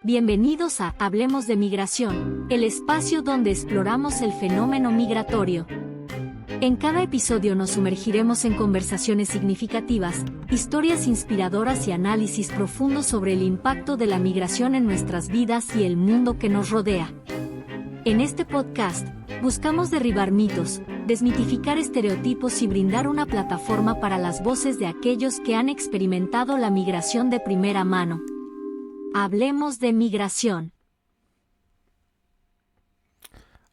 Bienvenidos a Hablemos de Migración, el espacio donde exploramos el fenómeno migratorio. En cada episodio nos sumergiremos en conversaciones significativas, historias inspiradoras y análisis profundos sobre el impacto de la migración en nuestras vidas y el mundo que nos rodea. En este podcast, buscamos derribar mitos, desmitificar estereotipos y brindar una plataforma para las voces de aquellos que han experimentado la migración de primera mano. Hablemos de migración.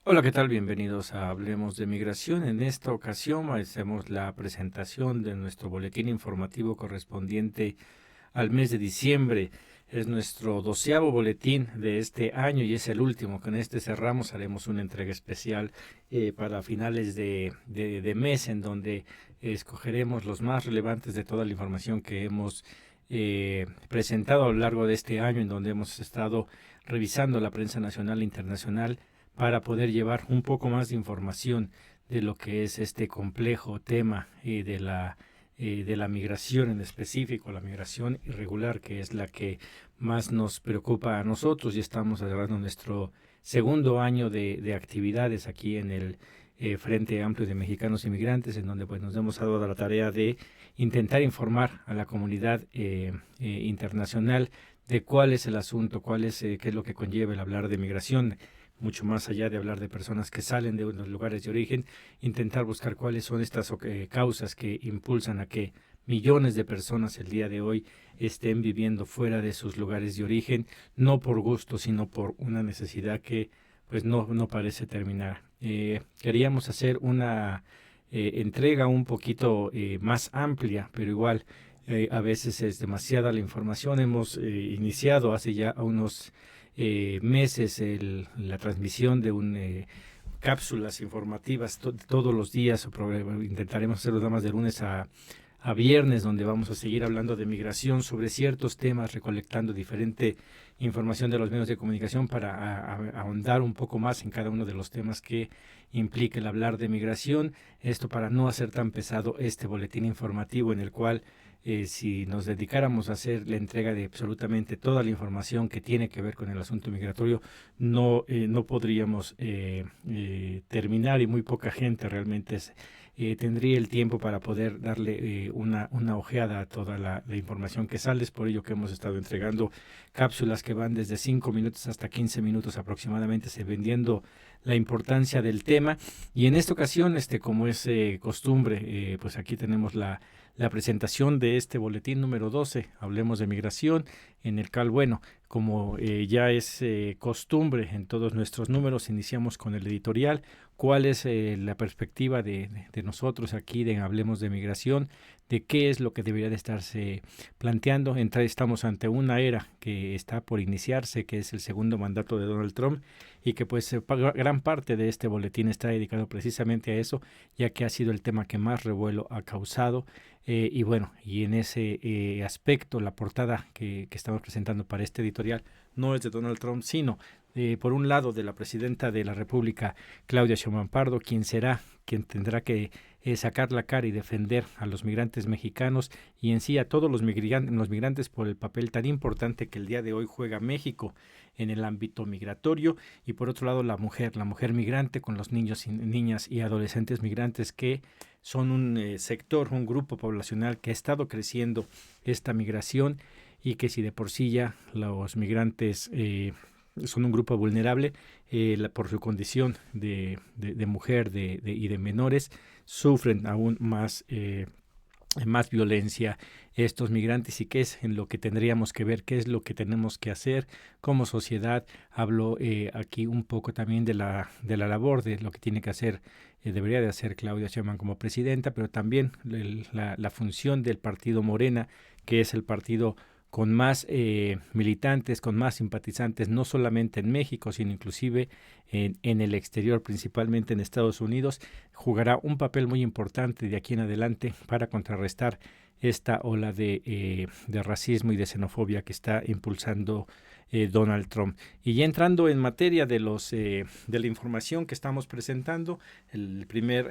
Hola, ¿qué tal? Bienvenidos a Hablemos de Migración. En esta ocasión hacemos la presentación de nuestro boletín informativo correspondiente al mes de diciembre. Es nuestro 12º boletín de este año y es el último. Con este cerramos, haremos una entrega especial para finales de mes, en donde escogeremos los más relevantes de toda la información que hemos presentado a lo largo de este año, en donde hemos estado revisando la prensa nacional e internacional para poder llevar un poco más de información de lo que es este complejo tema de la migración, en específico la migración irregular, que es la que más nos preocupa a nosotros, y estamos celebrando nuestro segundo año de actividades aquí en el Frente Amplio de Mexicanos Inmigrantes, en donde pues nos hemos dado la tarea de intentar informar a la comunidad internacional de cuál es el asunto, qué es lo que conlleva el hablar de migración, mucho más allá de hablar de personas que salen de unos lugares de origen, intentar buscar cuáles son estas causas que impulsan a que millones de personas el día de hoy estén viviendo fuera de sus lugares de origen, no por gusto, sino por una necesidad que pues no parece terminar. Queríamos hacer una entrega un poquito más amplia, pero igual a veces es demasiada la información. Hemos iniciado hace ya unos meses la transmisión de cápsulas informativas todos los días. Intentaremos hacerlo nada más de lunes a viernes, donde vamos a seguir hablando de migración sobre ciertos temas, recolectando diferente información de los medios de comunicación para ahondar un poco más en cada uno de los temas que implica el hablar de migración. Esto para no hacer tan pesado este boletín informativo, en el cual si nos dedicáramos a hacer la entrega de absolutamente toda la información que tiene que ver con el asunto migratorio, no podríamos terminar, y muy poca gente realmente tendría el tiempo para poder darle una ojeada a toda la información que sale. Es por ello que hemos estado entregando cápsulas que van desde 5 minutos hasta 15 minutos aproximadamente, dependiendo la importancia del tema. Y en esta ocasión, como es costumbre, pues aquí tenemos la presentación de este boletín número 12, Hablemos de Migración, en el cual, bueno, como ya es costumbre en todos nuestros números, iniciamos con el editorial. ¿Cuál es la perspectiva de nosotros aquí de Hablemos de Migración? ¿De qué es lo que debería de estarse planteando? Estamos ante una era que está por iniciarse, que es el segundo mandato de Donald Trump, y que pues gran parte de este boletín está dedicado precisamente a eso, ya que ha sido el tema que más revuelo ha causado. Y bueno, y en ese aspecto, la portada que estamos presentando para este editorial no es de Donald Trump, sino por un lado de la presidenta de la República, Claudia Sheinbaum Pardo, quien tendrá que sacar la cara y defender a los migrantes mexicanos y en sí a todos los migrantes por el papel tan importante que el día de hoy juega México en el ámbito migratorio. Y por otro lado la mujer migrante, con los niños, niñas y adolescentes migrantes, que son un grupo poblacional que ha estado creciendo esta migración, y que si de por sí ya los migrantes son un grupo vulnerable, por su condición de mujer y de menores, sufren aún más violencia estos migrantes, y qué es en lo que tendríamos que ver, qué es lo que tenemos que hacer como sociedad. Hablo aquí un poco también de la labor, de lo que tiene que hacer, debería de hacer Claudia Sheinbaum como presidenta, pero también la función del partido Morena, que es el partido con más militantes, con más simpatizantes, no solamente en México, sino inclusive en el exterior, principalmente en Estados Unidos. Jugará un papel muy importante de aquí en adelante para contrarrestar esta ola de racismo y de xenofobia que está impulsando Donald Trump. Y ya entrando en materia de la información que estamos presentando, el primer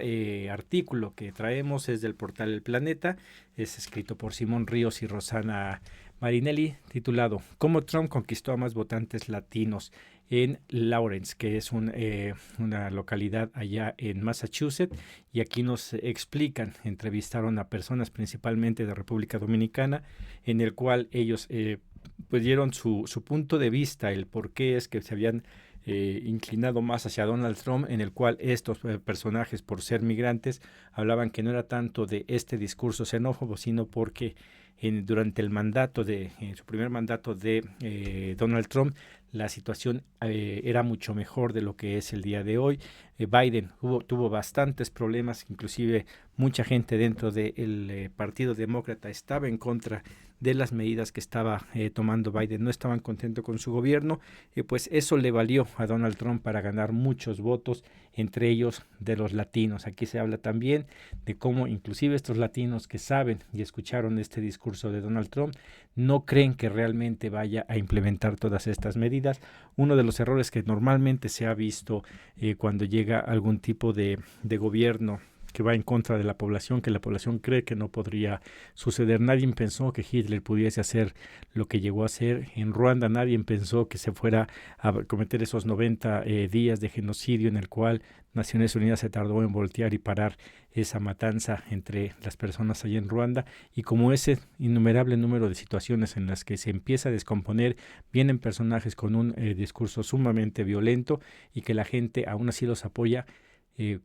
artículo que traemos es del portal El Planeta, es escrito por Simón Ríos y Rosana Marinelli, titulado ¿Cómo Trump conquistó a más votantes latinos?, en Lawrence, que es una localidad allá en Massachusetts, y aquí nos explican, entrevistaron a personas principalmente de República Dominicana, en el cual ellos pues dieron su punto de vista, el por qué es que se habían inclinado más hacia Donald Trump, en el cual estos personajes, por ser migrantes, hablaban que no era tanto de este discurso xenófobo, sino porque durante el mandato su primer mandato de Donald Trump, la situación era mucho mejor de lo que es el día de hoy. Biden tuvo bastantes problemas, inclusive mucha gente dentro del Partido Demócrata estaba en contra de las medidas que estaba tomando Biden, no estaban contentos con su gobierno, pues eso le valió a Donald Trump para ganar muchos votos, entre ellos de los latinos. Aquí se habla también de cómo inclusive estos latinos que saben y escucharon este discurso de Donald Trump no creen que realmente vaya a implementar todas estas medidas. Uno de los errores que normalmente se ha visto cuando llega algún tipo de gobierno que va en contra de la población, que la población cree que no podría suceder. Nadie pensó que Hitler pudiese hacer lo que llegó a hacer en Ruanda. Nadie pensó que se fuera a cometer esos 90 días de genocidio en el cual Naciones Unidas se tardó en voltear y parar esa matanza entre las personas allí en Ruanda. Y como ese innumerable número de situaciones en las que se empieza a descomponer, vienen personajes con un discurso sumamente violento y que la gente aún así los apoya,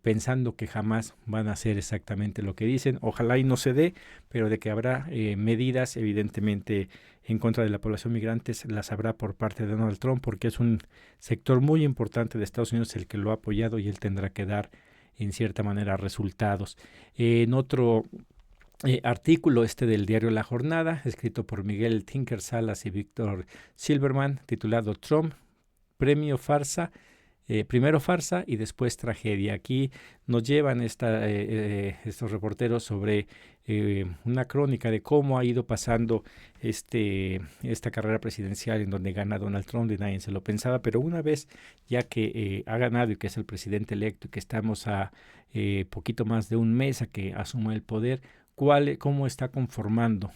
pensando que jamás van a hacer exactamente lo que dicen. Ojalá y no se dé, pero de que habrá medidas evidentemente en contra de la población migrante, las habrá por parte de Donald Trump, porque es un sector muy importante de Estados Unidos el que lo ha apoyado y él tendrá que dar en cierta manera resultados. En otro artículo del diario La Jornada, escrito por Miguel Tinker Salas y Víctor Silverman, titulado Trump, premio farsa, primero farsa y después tragedia. Aquí nos llevan estos reporteros sobre una crónica de cómo ha ido pasando esta carrera presidencial en donde gana Donald Trump, y nadie se lo pensaba, pero una vez ya que ha ganado y que es el presidente electo y que estamos a poquito más de un mes a que asuma el poder, cómo está conformando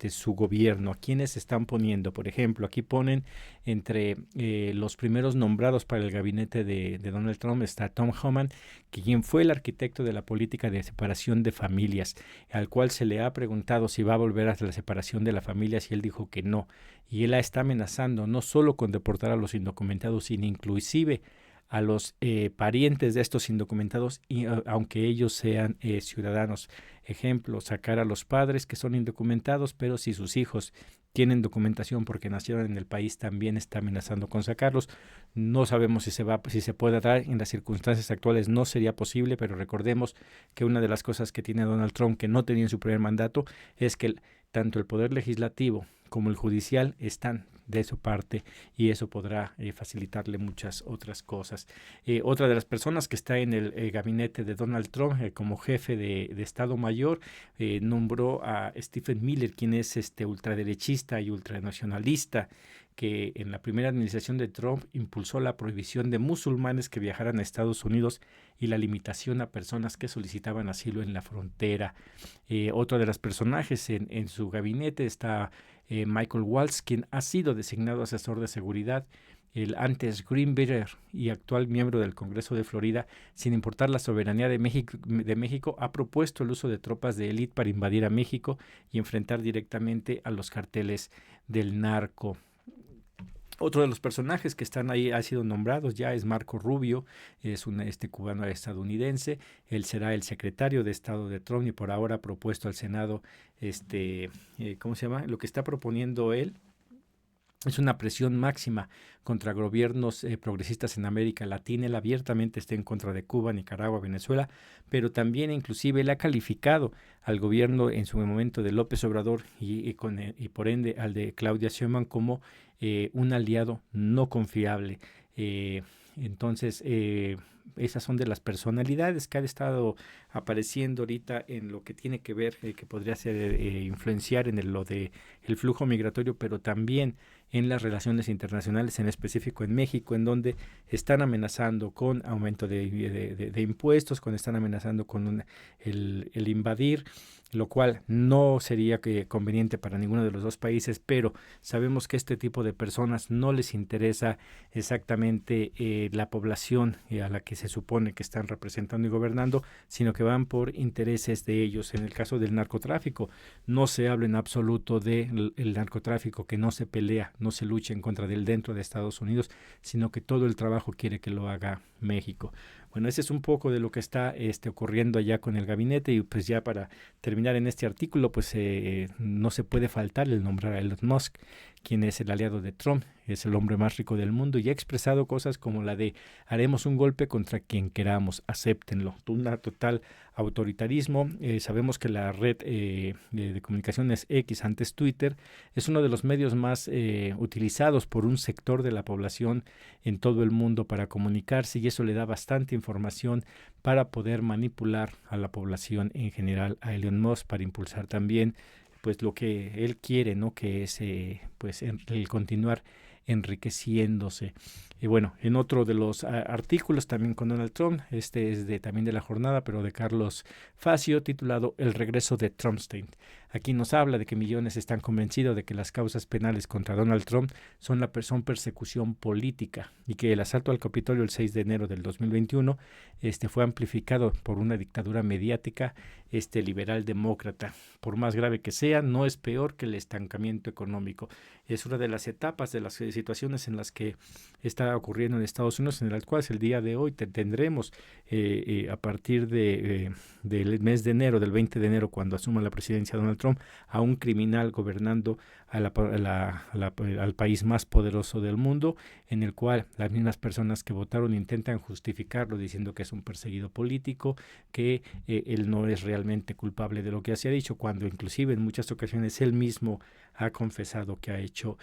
su gobierno, a quiénes están poniendo. Por ejemplo, aquí ponen entre los primeros nombrados para el gabinete de Donald Trump está Tom Homan, quien fue el arquitecto de la política de separación de familias, al cual se le ha preguntado si va a volver a la separación de las familias y él dijo que no. Y él la está amenazando no solo con deportar a los indocumentados, sino inclusive a los parientes de estos indocumentados, y aunque ellos sean ciudadanos. Ejemplo, sacar a los padres que son indocumentados, pero si sus hijos tienen documentación porque nacieron en el país, también está amenazando con sacarlos. No sabemos si se puede dar. En las circunstancias actuales no sería posible, pero recordemos que una de las cosas que tiene Donald Trump que no tenía en su primer mandato es que tanto el poder legislativo como el judicial están de su parte, y eso podrá facilitarle muchas otras cosas. Otra de las personas que está en el gabinete de Donald Trump como jefe de Estado Mayor, nombró a Stephen Miller, quien es ultraderechista y ultranacionalista, que en la primera administración de Trump impulsó la prohibición de musulmanes que viajaran a Estados Unidos y la limitación a personas que solicitaban asilo en la frontera. Otro de los personajes en su gabinete está Michael Waltz, quien ha sido designado asesor de seguridad, el antes Green Bearer y actual miembro del Congreso de Florida. Sin importar la soberanía de México, ha propuesto el uso de tropas de élite para invadir a México y enfrentar directamente a los carteles del narco. Otro de los personajes que están ahí, ha sido nombrados ya, es Marco Rubio, es un cubano estadounidense. Él será el secretario de Estado de Trump y por ahora ha propuesto al Senado, ¿cómo se llama? Lo que está proponiendo él es una presión máxima contra gobiernos progresistas en América Latina. Él abiertamente está en contra de Cuba, Nicaragua, Venezuela, pero también inclusive él ha calificado al gobierno en su momento de López Obrador y por ende al de Claudia Sheinbaum como un aliado no confiable. Entonces, esas son de las personalidades que han estado apareciendo ahorita en lo que tiene que ver, que podría ser influenciar en lo de el flujo migratorio, pero también en las relaciones internacionales, en específico en México, en donde están amenazando con aumento de impuestos, están amenazando con el invadir, lo cual no sería conveniente para ninguno de los dos países, pero sabemos que este tipo de personas no les interesa exactamente la población a la que se supone que están representando y gobernando, sino que van por intereses de ellos. En el caso del narcotráfico, no se habla en absoluto del narcotráfico, que no se pelea, no se lucha en contra del dentro de Estados Unidos, sino que todo el trabajo quiere que lo haga México. Bueno, ese es un poco de lo que está ocurriendo allá con el gabinete, y pues ya para terminar en este artículo, pues no se puede faltar el nombrar a Elon Musk, quien es el aliado de Trump, es el hombre más rico del mundo y ha expresado cosas como la de haremos un golpe contra quien queramos, acéptenlo, un total autoritarismo. Sabemos que la red de comunicaciones X, antes Twitter, es uno de los medios más utilizados por un sector de la población en todo el mundo para comunicarse, y eso le da bastante información para poder manipular a la población en general, a Elon Musk, para impulsar también pues lo que él quiere, ¿no? Que es pues el continuar enriqueciéndose. Y bueno, en otro de los artículos también con Donald Trump, este es también de La Jornada, pero de Carlos Facio, titulado El regreso de Trumpstein. Aquí nos habla de que millones están convencidos de que las causas penales contra Donald Trump son persecución política, y que el asalto al Capitolio el 6 de enero del 2021 fue amplificado por una dictadura mediática liberal demócrata. Por más grave que sea, no es peor que el estancamiento económico. Es una de las etapas de las situaciones en las que está ocurriendo en Estados Unidos, en las cuales el día de hoy tendremos a partir del mes de enero, del 20 de enero, cuando asuma la presidencia Donald Trump, a un criminal gobernando al país más poderoso del mundo, en el cual las mismas personas que votaron intentan justificarlo diciendo que es un perseguido político, que él no es realmente culpable de lo que se ha dicho, cuando inclusive en muchas ocasiones él mismo ha confesado que ha hecho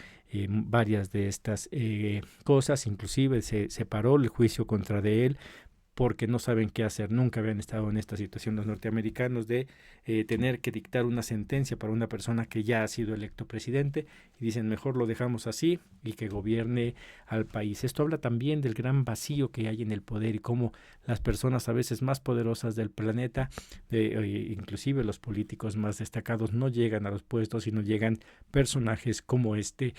varias de estas cosas. Inclusive se paró el juicio contra de él porque no saben qué hacer. Nunca habían estado en esta situación los norteamericanos de tener que dictar una sentencia para una persona que ya ha sido electo presidente, y dicen mejor lo dejamos así y que gobierne al país. Esto habla también del gran vacío que hay en el poder y cómo las personas a veces más poderosas del planeta, inclusive los políticos más destacados, no llegan a los puestos y no llegan personajes como este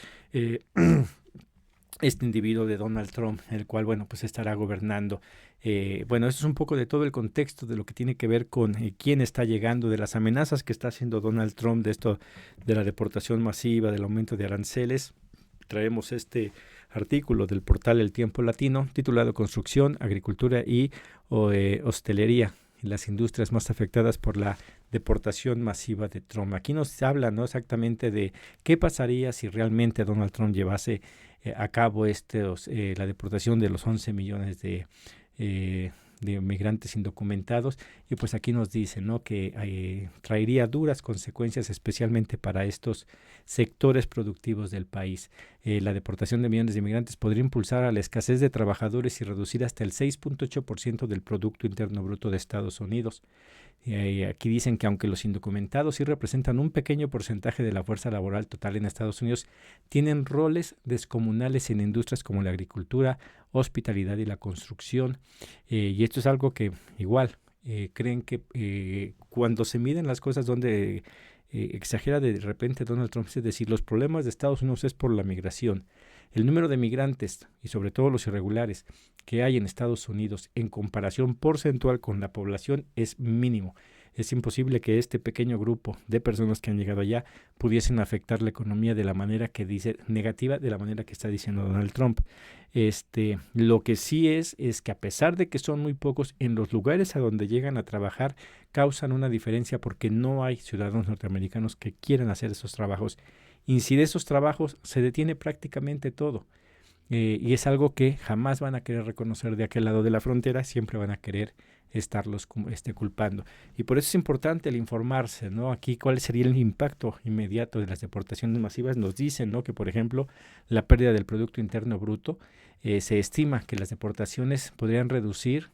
individuo de Donald Trump, el cual, bueno, pues estará gobernando. Bueno, esto es un poco de todo el contexto de lo que tiene que ver con quién está llegando, de las amenazas que está haciendo Donald Trump, de esto, de la deportación masiva, del aumento de aranceles. Traemos este artículo del portal El Tiempo Latino, titulado Construcción, Agricultura y Hostelería, las industrias más afectadas por la deportación masiva de Trump. Aquí nos habla, ¿no?, exactamente de qué pasaría si realmente Donald Trump llevase a cabo la deportación de los 11 millones de migrantes indocumentados, y pues aquí nos dice, ¿no?, que traería duras consecuencias especialmente para estos sectores productivos del país. La deportación de millones de inmigrantes podría impulsar a la escasez de trabajadores y reducir hasta el 6.8% del Producto Interno Bruto de Estados Unidos. Aquí dicen que aunque los indocumentados sí representan un pequeño porcentaje de la fuerza laboral total en Estados Unidos, tienen roles descomunales en industrias como la agricultura, hospitalidad y la construcción. Y esto es algo que igual creen que cuando se miden las cosas donde exagera de repente Donald Trump, es decir, los problemas de Estados Unidos es por la migración. El número de migrantes, y sobre todo los irregulares, que hay en Estados Unidos en comparación porcentual con la población es mínimo. Es imposible que este pequeño grupo de personas que han llegado allá pudiesen afectar la economía de la manera que dice, negativa, de la manera que está diciendo Donald Trump. Lo que sí es que a pesar de que son muy pocos, en los lugares a donde llegan a trabajar causan una diferencia, porque no hay ciudadanos norteamericanos que quieran hacer esos trabajos. Y si de esos trabajos se detiene prácticamente todo. Y es algo que jamás van a querer reconocer de aquel lado de la frontera, siempre van a querer estarlos culpando. Y por eso es importante el informarse, ¿no? Aquí, ¿cuál sería el impacto inmediato de las deportaciones masivas? Nos dicen, ¿no?, que, por ejemplo, la pérdida del Producto Interno Bruto, se estima que las deportaciones podrían reducir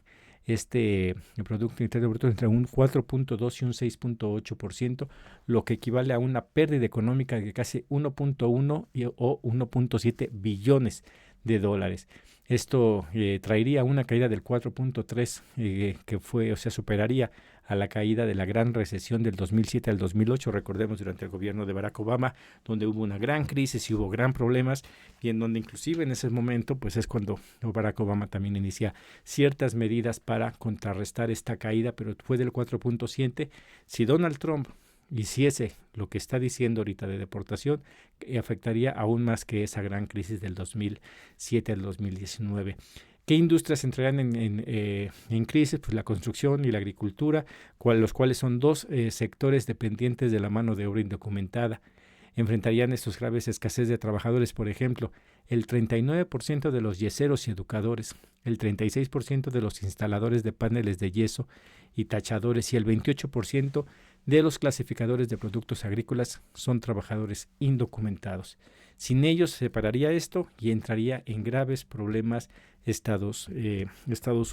el Producto Interno Bruto entre un 4.2 y un 6.8%, lo que equivale a una pérdida económica de casi 1.1 o 1.7 billones de dólares. Esto traería una caída del 4.3 que fue, o sea, superaría a la caída de la gran recesión del 2007 al 2008, recordemos durante el gobierno de Barack Obama, donde hubo una gran crisis y hubo gran problemas, y en donde inclusive en ese momento pues es cuando Barack Obama también inicia ciertas medidas para contrarrestar esta caída, pero fue del 4.7. Si Donald Trump hiciese lo que está diciendo ahorita de deportación, afectaría aún más que esa gran crisis del 2007 al 2019. ¿Qué industrias entrarán en crisis? Pues la construcción y la agricultura, los cuales son dos sectores dependientes de la mano de obra indocumentada. Enfrentarían estos graves escasez de trabajadores, por ejemplo, el 39% de los yeseros y educadores, el 36% de los instaladores de paneles de yeso y tachadores y el 28% de los clasificadores de productos agrícolas son trabajadores indocumentados. Sin ellos se separaría esto y entraría en graves problemas Estados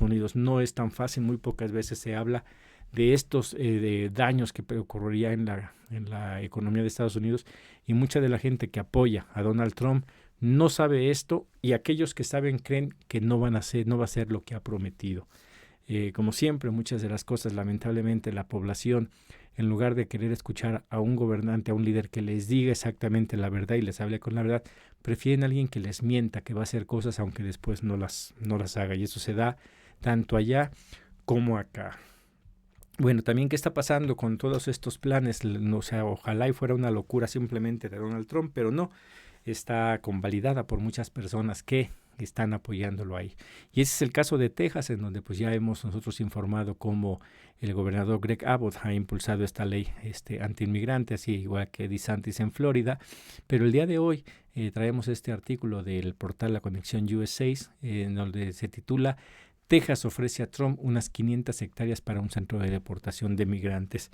Unidos. No es tan fácil, muy pocas veces se habla de estos de daños que ocurriría en la economía de Estados Unidos, y mucha de la gente que apoya a Donald Trump no sabe esto, y aquellos que saben creen que no va a ser lo que ha prometido. Como siempre, muchas de las cosas, lamentablemente, la población, en lugar de querer escuchar a un gobernante, a un líder que les diga exactamente la verdad y les hable con la verdad, prefieren a alguien que les mienta, que va a hacer cosas aunque después no las haga, y eso se da tanto allá como acá. Bueno, también qué está pasando con todos estos planes, o sea, ojalá y fuera una locura simplemente de Donald Trump, pero no, está convalidada por muchas personas que están apoyándolo ahí. Y ese es el caso de Texas, en donde pues ya hemos nosotros informado cómo el gobernador Greg Abbott ha impulsado esta ley antiinmigrante, así igual que DeSantis en Florida. Pero el día de hoy traemos este artículo del portal La Conexión USA, en donde se titula Texas ofrece a Trump unas 500 hectáreas para un centro de deportación de migrantes.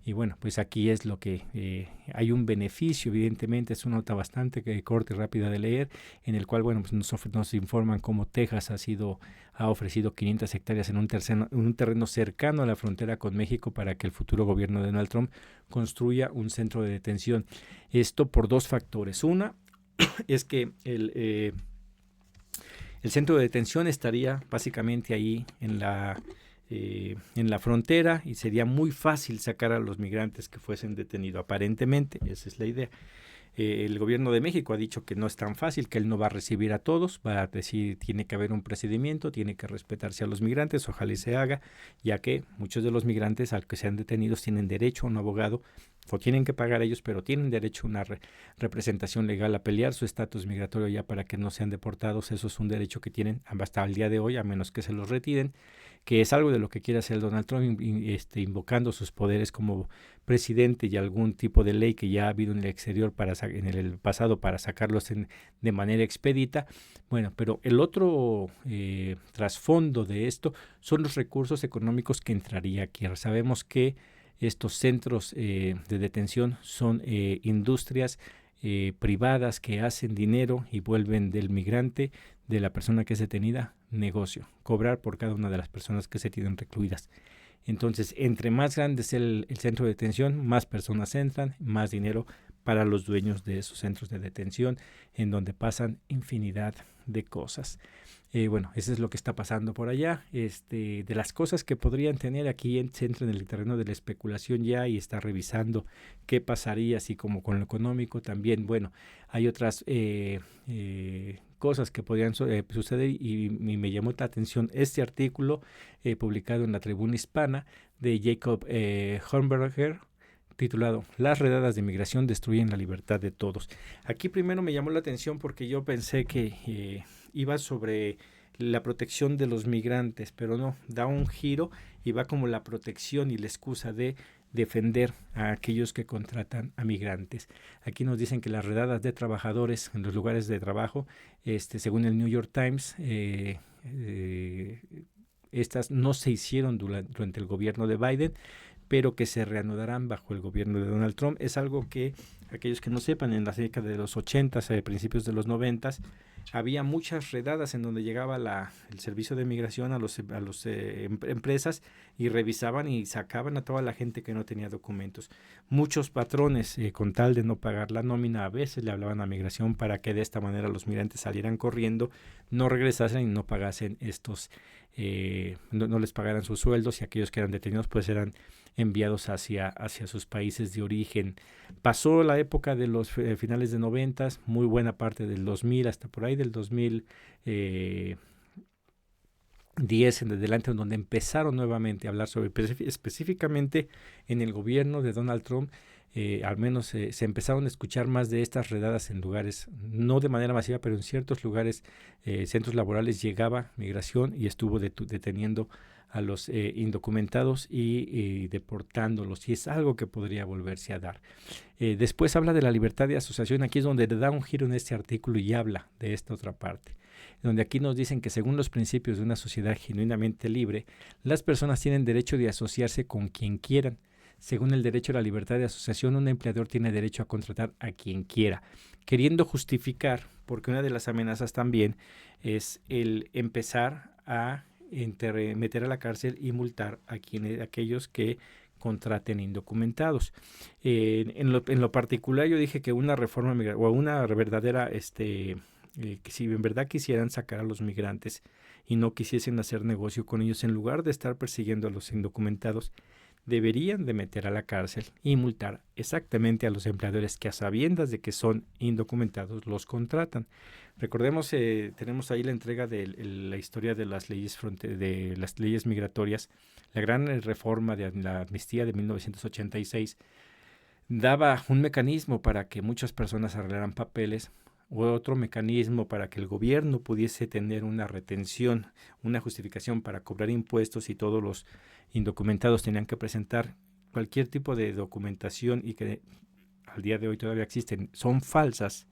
Y bueno, pues aquí es lo que hay un beneficio, evidentemente, es una nota bastante corta y rápida de leer, en el cual, bueno, pues nos informan cómo Texas ha ofrecido 500 hectáreas en un terreno cercano a la frontera con México para que el futuro gobierno de Donald Trump construya un centro de detención. Esto por dos factores. Una es que el centro de detención estaría básicamente ahí en la frontera, y sería muy fácil sacar a los migrantes que fuesen detenidos, aparentemente, esa es la idea. El gobierno de México ha dicho que no es tan fácil, que él no va a recibir a todos, va a decir, tiene que haber un procedimiento, tiene que respetarse a los migrantes, ojalá y se haga, ya que muchos de los migrantes al que sean detenidos tienen derecho a un abogado, o tienen que pagar ellos, pero tienen derecho a una representación legal, a pelear su estatus migratorio ya para que no sean deportados. Eso es un derecho que tienen hasta el día de hoy, a menos que se los retiren, que es algo de lo que quiere hacer Donald Trump, invocando sus poderes como presidente y algún tipo de ley que ya ha habido en el exterior en el pasado para sacarlos de manera expedita. Bueno, pero el otro trasfondo de esto son los recursos económicos que entraría aquí. Sabemos que estos centros de detención son industrias privadas que hacen dinero y vuelven del migrante, de la persona que es detenida, negocio, cobrar por cada una de las personas que se tienen recluidas. Entonces, entre más grande es el centro de detención, más personas entran, más dinero para los dueños de esos centros de detención, en donde pasan infinidad de cosas. Bueno, eso es lo que está pasando por allá. De las cosas que podrían tener, aquí se entra en el terreno de la especulación ya y está revisando qué pasaría, así como con lo económico también. Bueno, hay otras cosas que podrían suceder, y me llamó la atención este artículo publicado en la Tribuna Hispana de Jacob Hornberger, titulado Las redadas de migración destruyen la libertad de todos. Aquí primero me llamó la atención porque yo pensé que iba sobre la protección de los migrantes, pero no, da un giro y va como la protección y la excusa de defender a aquellos que contratan a migrantes. Aquí nos dicen que las redadas de trabajadores en los lugares de trabajo, según el New York Times, estas no se hicieron durante el gobierno de Biden, pero que se reanudarán bajo el gobierno de Donald Trump. Es algo que aquellos que no sepan, en la década de los 80, principios de los 90, había muchas redadas en donde llegaba el servicio de migración a los empresas y revisaban y sacaban a toda la gente que no tenía documentos. Muchos patrones, con tal de no pagar la nómina, a veces le hablaban a migración para que de esta manera los migrantes salieran corriendo, no regresasen y no pagasen no les pagaran sus sueldos, y aquellos que eran detenidos pues eran enviados hacia sus países de origen. Pasó la época de los finales de 90, muy buena parte del 2000 hasta por ahí del 2010 en adelante, donde empezaron nuevamente a hablar sobre, específicamente en el gobierno de Donald Trump, al menos se empezaron a escuchar más de estas redadas en lugares, no de manera masiva, pero en ciertos lugares, centros laborales, llegaba migración y estuvo deteniendo a los indocumentados y deportándolos, y es algo que podría volverse a dar. Después habla de la libertad de asociación. Aquí es donde le da un giro en este artículo y habla de esta otra parte, donde aquí nos dicen que según los principios de una sociedad genuinamente libre, las personas tienen derecho de asociarse con quien quieran. Según el derecho a la libertad de asociación, un empleador tiene derecho a contratar a quien quiera, queriendo justificar, porque una de las amenazas también es el empezar a meter a la cárcel y multar a aquellos que contraten indocumentados. En lo particular, yo dije que una reforma o una verdadera, que si en verdad quisieran sacar a los migrantes y no quisiesen hacer negocio con ellos, en lugar de estar persiguiendo a los indocumentados, deberían de meter a la cárcel y multar exactamente a los empleadores que, a sabiendas de que son indocumentados, los contratan. Recordemos, tenemos ahí la entrega de la historia de las leyes migratorias. La gran reforma de la amnistía de 1986 daba un mecanismo para que muchas personas arreglaran papeles, u otro mecanismo para que el gobierno pudiese tener una retención, una justificación para cobrar impuestos, y todos los indocumentados tenían que presentar cualquier tipo de documentación, y que al día de hoy todavía existen, son falsas,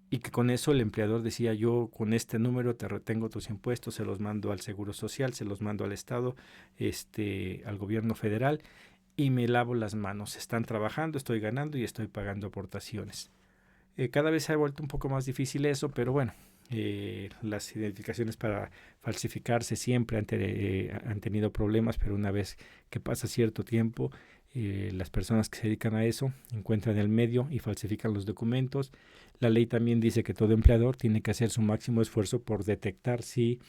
y que con eso el empleador decía: yo con este número te retengo tus impuestos, se los mando al Seguro Social, se los mando al Estado, al gobierno federal, y me lavo las manos. Están trabajando, estoy ganando y estoy pagando aportaciones. Cada vez se ha vuelto un poco más difícil eso, pero bueno, las identificaciones para falsificarse siempre han tenido problemas, pero una vez que pasa cierto tiempo, las personas que se dedican a eso encuentran el medio y falsifican los documentos. La ley también dice que todo empleador tiene que hacer su máximo esfuerzo por detectar si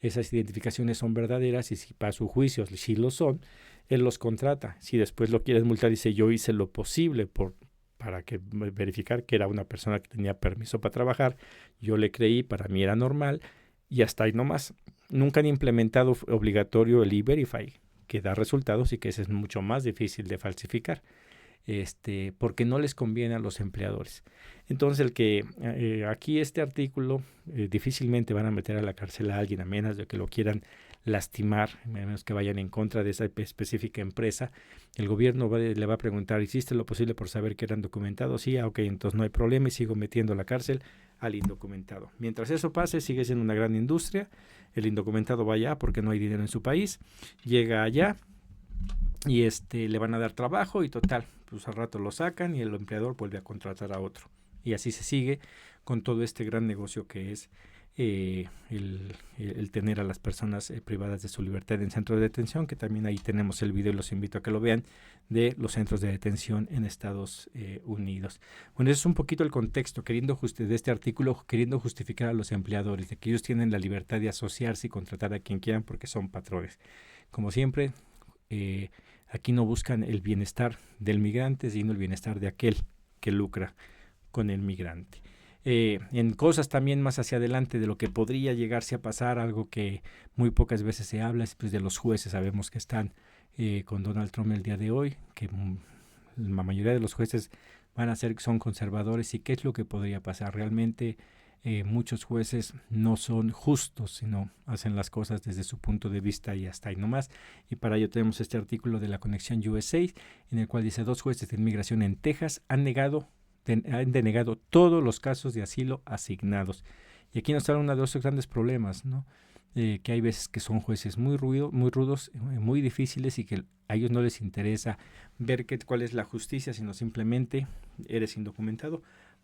esas identificaciones son verdaderas, y si para su juicio, si lo son, él los contrata. Si después lo quieres multar, dice: yo hice lo posible para verificar que era una persona que tenía permiso para trabajar, yo le creí, para mí era normal, y hasta ahí nomás. Nunca han implementado obligatorio el E-Verify, que da resultados y que ese es mucho más difícil de falsificar, porque no les conviene a los empleadores. Entonces, aquí este artículo, difícilmente van a meter a la cárcel a alguien, a menos de que lo quieran lastimar, a menos que vayan en contra de esa específica empresa. El gobierno le va a preguntar: ¿hiciste lo posible por saber que eran documentados? Sí, ok, entonces no hay problema, y sigo metiendo a la cárcel al indocumentado. Mientras eso pase, sigue siendo una gran industria. El indocumentado va allá porque no hay dinero en su país, llega allá y le van a dar trabajo, y total, pues al rato lo sacan y el empleador vuelve a contratar a otro. Y así se sigue con todo este gran negocio que es el tener a las personas privadas de su libertad en centros de detención, que también ahí tenemos el video y los invito a que lo vean, de los centros de detención en Estados Unidos. Bueno, ese es un poquito el contexto de este artículo, queriendo justificar a los empleadores de que ellos tienen la libertad de asociarse y contratar a quien quieran porque son patrones. Como siempre, aquí no buscan el bienestar del migrante, sino el bienestar de aquel que lucra con el migrante. En cosas también más hacia adelante de lo que podría llegarse a pasar, algo que muy pocas veces se habla, es pues de los jueces. Sabemos que están con Donald Trump el día de hoy, que la mayoría de los jueces son conservadores, y qué es lo que podría pasar. Realmente muchos jueces no son justos, sino hacen las cosas desde su punto de vista y hasta ahí nomás. Y para ello tenemos este artículo de la Conexión USA, en el cual dice: 2 jueces de inmigración en Texas han denegado todos los casos de asilo asignados. Y aquí nos habla uno de los grandes problemas, ¿no? que hay veces que son jueces muy rudos, muy difíciles y que a ellos no les interesa ver cuál es la justicia, sino simplemente eres indocumentado,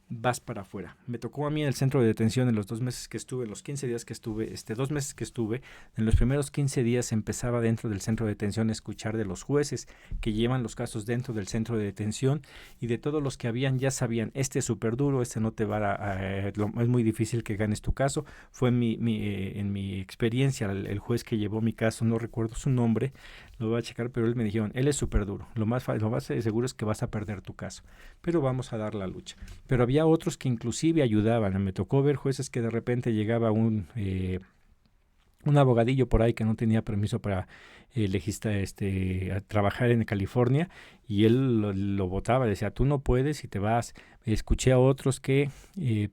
vas para afuera. Me tocó a mí en el centro de detención en los 2 meses que estuve, en los 15 días que estuve, 2 meses que estuve, en los primeros 15 días empezaba dentro del centro de detención a escuchar de los jueces que llevan los casos dentro del centro de detención y de todos los que habían ya sabían, este es súper duro, este no te va es muy difícil que ganes tu caso. Fue en mi experiencia, el juez que llevó mi caso, no recuerdo su nombre, lo voy a checar, pero él me dijeron, él es súper duro, lo más seguro es que vas a perder tu caso, pero vamos a dar la lucha. Pero había otros que inclusive ayudaban. Me tocó ver jueces que de repente llegaba un abogadillo por ahí que no tenía permiso para a trabajar en California y él lo votaba, decía, tú no puedes y te vas. Escuché a otros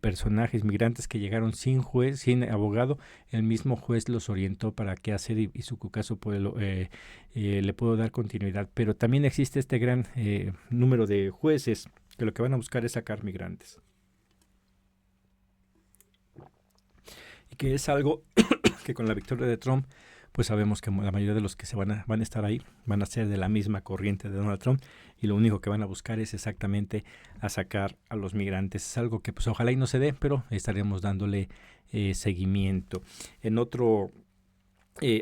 personajes migrantes que llegaron sin juez, sin abogado, el mismo juez los orientó para qué hacer y su caso le puedo dar continuidad. Pero también existe este gran número de jueces que lo que van a buscar es sacar migrantes. Y que es algo que con la victoria de Trump, pues sabemos que la mayoría de los que van a estar ahí van a ser de la misma corriente de Donald Trump y lo único que van a buscar es exactamente a sacar a los migrantes. Es algo que pues ojalá y no se dé, pero estaremos dándole seguimiento. En otro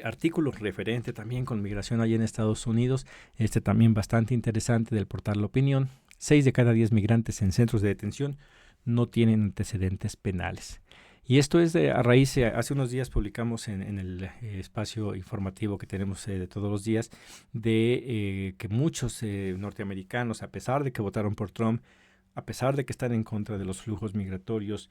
artículo referente también con migración allá en Estados Unidos, también bastante interesante del portal La Opinión, 6 de cada 10 migrantes en centros de detención no tienen antecedentes penales. Y esto es a raíz, hace unos días publicamos en el espacio informativo que tenemos de todos los días, de que muchos norteamericanos, a pesar de que votaron por Trump, a pesar de que están en contra de los flujos migratorios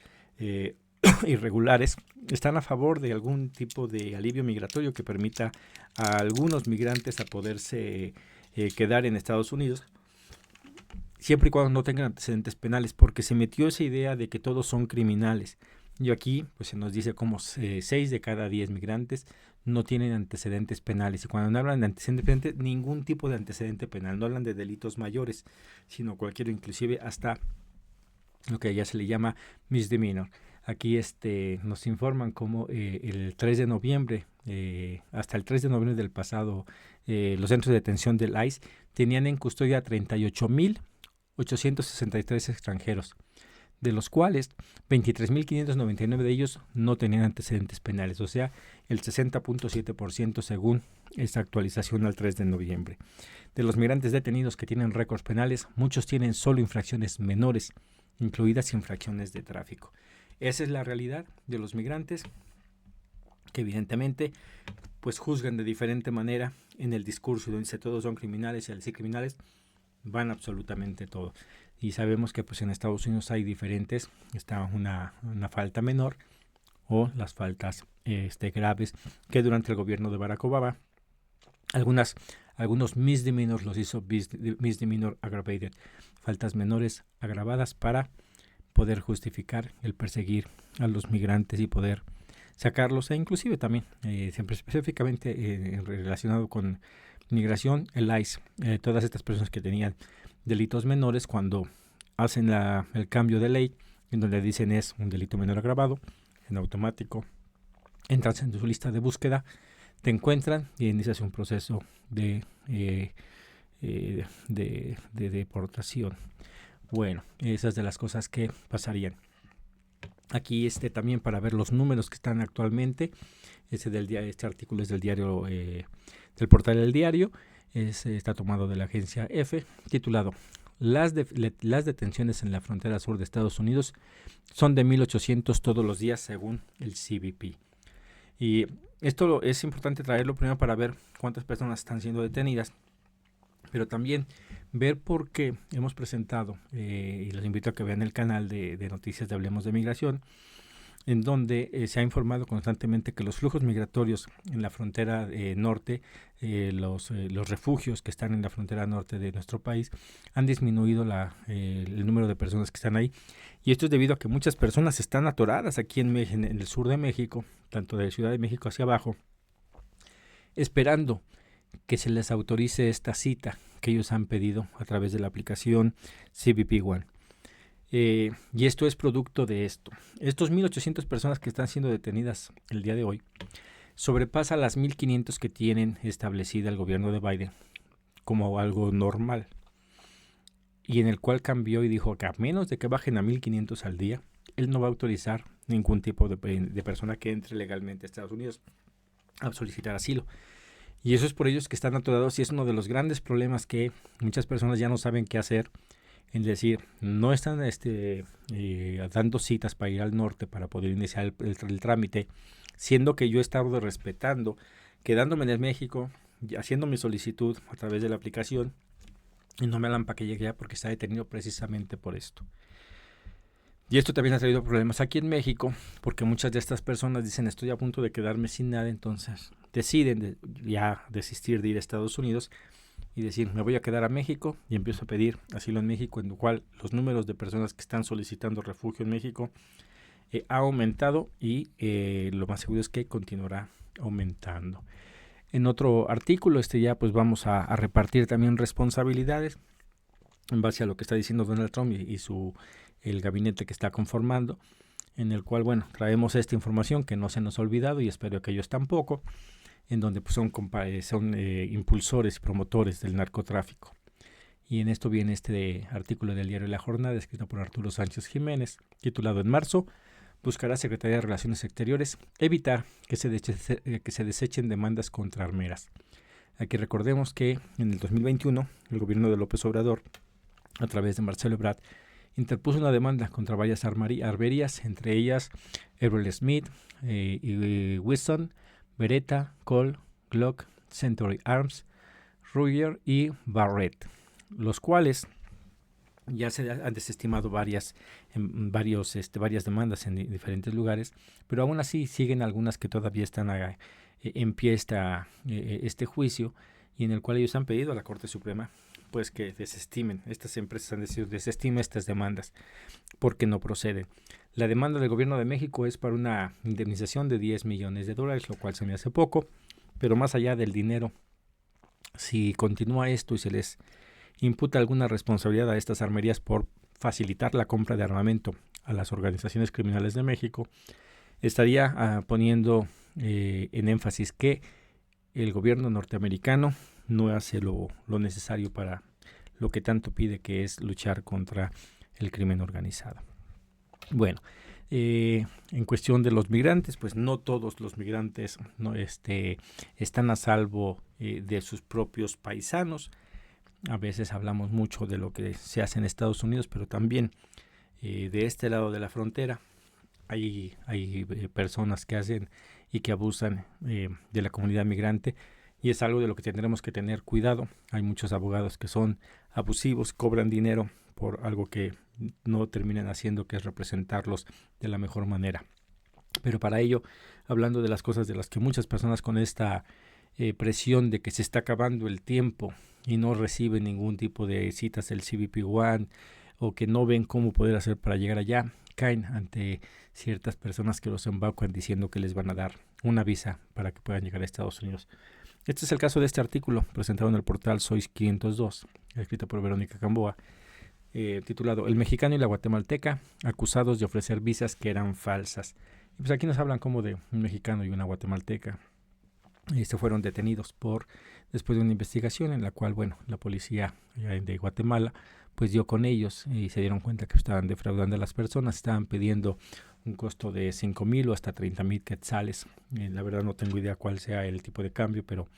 irregulares, están a favor de algún tipo de alivio migratorio que permita a algunos migrantes a poderse quedar en Estados Unidos, siempre y cuando no tengan antecedentes penales, porque se metió esa idea de que todos son criminales. Y aquí pues se nos dice como 6 de cada 10 migrantes no tienen antecedentes penales. Y cuando hablan de antecedentes penales, ningún tipo de antecedente penal. No hablan de delitos mayores, sino cualquiera, inclusive hasta lo que ya se le llama misdemeanor. Aquí nos informan como el 3 de noviembre, hasta el 3 de noviembre del pasado, los centros de detención del ICE tenían en custodia 38.863 extranjeros, de los cuales 23.599 de ellos no tenían antecedentes penales, o sea, el 60.7% según esta actualización al 3 de noviembre. De los migrantes detenidos que tienen récords penales, muchos tienen solo infracciones menores, incluidas infracciones de tráfico. Esa es la realidad de los migrantes, que evidentemente pues juzgan de diferente manera en el discurso, donde dice todos son criminales y al decir criminales van absolutamente todo. Y sabemos que pues en Estados Unidos hay diferentes, está una falta menor o las faltas graves, que durante el gobierno de Barack Obama algunos misdemeanors los hizo misdemeanor aggravated, faltas menores agravadas para poder justificar el perseguir a los migrantes y poder sacarlos, e inclusive también siempre específicamente relacionado con migración, el ICE, todas estas personas que tenían delitos menores, cuando hacen el cambio de ley en donde dicen es un delito menor agravado, en automático entras en su lista de búsqueda, te encuentran y inicias un proceso de deportación. Bueno, esas de las cosas que pasarían. Aquí también para ver los números que están actualmente, este artículo es del diario, del portal El Diario, está tomado de la agencia EFE, titulado las detenciones en la frontera sur de Estados Unidos son de 1,800 todos los días según el CBP. Y esto es importante traerlo primero para ver cuántas personas están siendo detenidas, pero también ver por qué hemos presentado, y los invito a que vean el canal de noticias de Hablemos de Migración, en donde se ha informado constantemente que los flujos migratorios en la frontera norte, los refugios que están en la frontera norte de nuestro país, han disminuido el número de personas que están ahí. Y esto es debido a que muchas personas están atoradas aquí en el sur de México, tanto de Ciudad de México hacia abajo, esperando que se les autorice esta cita que ellos han pedido a través de la aplicación CBP One. Y esto es producto de esto. Estos 1,800 personas que están siendo detenidas el día de hoy sobrepasa las 1.500 que tienen establecida el gobierno de Biden como algo normal, y en el cual cambió y dijo que a menos de que bajen a 1.500 al día, él no va a autorizar ningún tipo de persona que entre legalmente a Estados Unidos a solicitar asilo. Y eso es por ellos que están atorados, y es uno de los grandes problemas que muchas personas ya no saben qué hacer, en decir, no están dando citas para ir al norte para poder iniciar el trámite, siendo que yo he estado respetando, quedándome en México, haciendo mi solicitud a través de la aplicación, y no me hablan para que llegue ya porque está detenido precisamente por esto. Y esto también ha traído problemas aquí en México, porque muchas de estas personas dicen, estoy a punto de quedarme sin nada, entonces deciden ya desistir de ir a Estados Unidos y decir, me voy a quedar a México, y empiezo a pedir asilo en México, en lo cual los números de personas que están solicitando refugio en México ha aumentado, y lo más seguro es que continuará aumentando. En otro artículo ya pues vamos a repartir también responsabilidades en base a lo que está diciendo Donald Trump y el gabinete que está conformando, en el cual, bueno, traemos esta información que no se nos ha olvidado, y espero que ellos tampoco, en donde pues, son impulsores y promotores del narcotráfico. Y en esto viene este artículo del diario La Jornada, escrito por Arturo Sánchez Jiménez, titulado: En marzo buscará Secretaría de Relaciones Exteriores evitar que se desechen demandas contra armeras. Aquí recordemos que en el 2021 el gobierno de López Obrador, a través de Marcelo Ebrard, interpuso una demanda contra varias armerías, entre ellas Everett Smith, Wilson, Beretta, Colt, Glock, Century Arms, Ruger y Barrett, los cuales ya se han desestimado varias demandas en diferentes lugares, pero aún así siguen algunas que todavía están en pie este juicio, y en el cual ellos han pedido a la Corte Suprema pues que desestimen, estas empresas han decidido desestimar estas demandas porque no proceden. La demanda del gobierno de México es para una indemnización de $10 millones, lo cual se me hace poco, pero más allá del dinero, si continúa esto y se les imputa alguna responsabilidad a estas armerías por facilitar la compra de armamento a las organizaciones criminales de México, estaría poniendo en énfasis que el gobierno norteamericano no hace lo necesario para lo que tanto pide, que es luchar contra el crimen organizado. Bueno, en cuestión de los migrantes, pues no todos los migrantes están a salvo de sus propios paisanos. A veces hablamos mucho de lo que se hace en Estados Unidos, pero también de este lado de la frontera hay personas que hacen y que abusan de la comunidad migrante, y es algo de lo que tendremos que tener cuidado. Hay muchos abogados que son abusivos, cobran dinero por algo que no terminan haciendo, que es representarlos de la mejor manera. Pero para ello, hablando de las cosas de las que muchas personas con esta presión de que se está acabando el tiempo y no reciben ningún tipo de citas del CBP One, o que no ven cómo poder hacer para llegar allá, caen ante ciertas personas que los embaucan diciendo que les van a dar una visa para que puedan llegar a Estados Unidos. Este es el caso de este artículo presentado en el portal Sois 502, escrito por Verónica Gamboa, titulado El mexicano y la guatemalteca acusados de ofrecer visas que eran falsas. Y pues aquí nos hablan como de un mexicano y una guatemalteca. Fueron detenidos después de una investigación en la cual, bueno, la policía de Guatemala pues dio con ellos y se dieron cuenta que estaban defraudando a las personas, estaban pidiendo un costo de 5,000 o hasta 30,000 quetzales. La verdad no tengo idea cuál sea el tipo de cambio, pero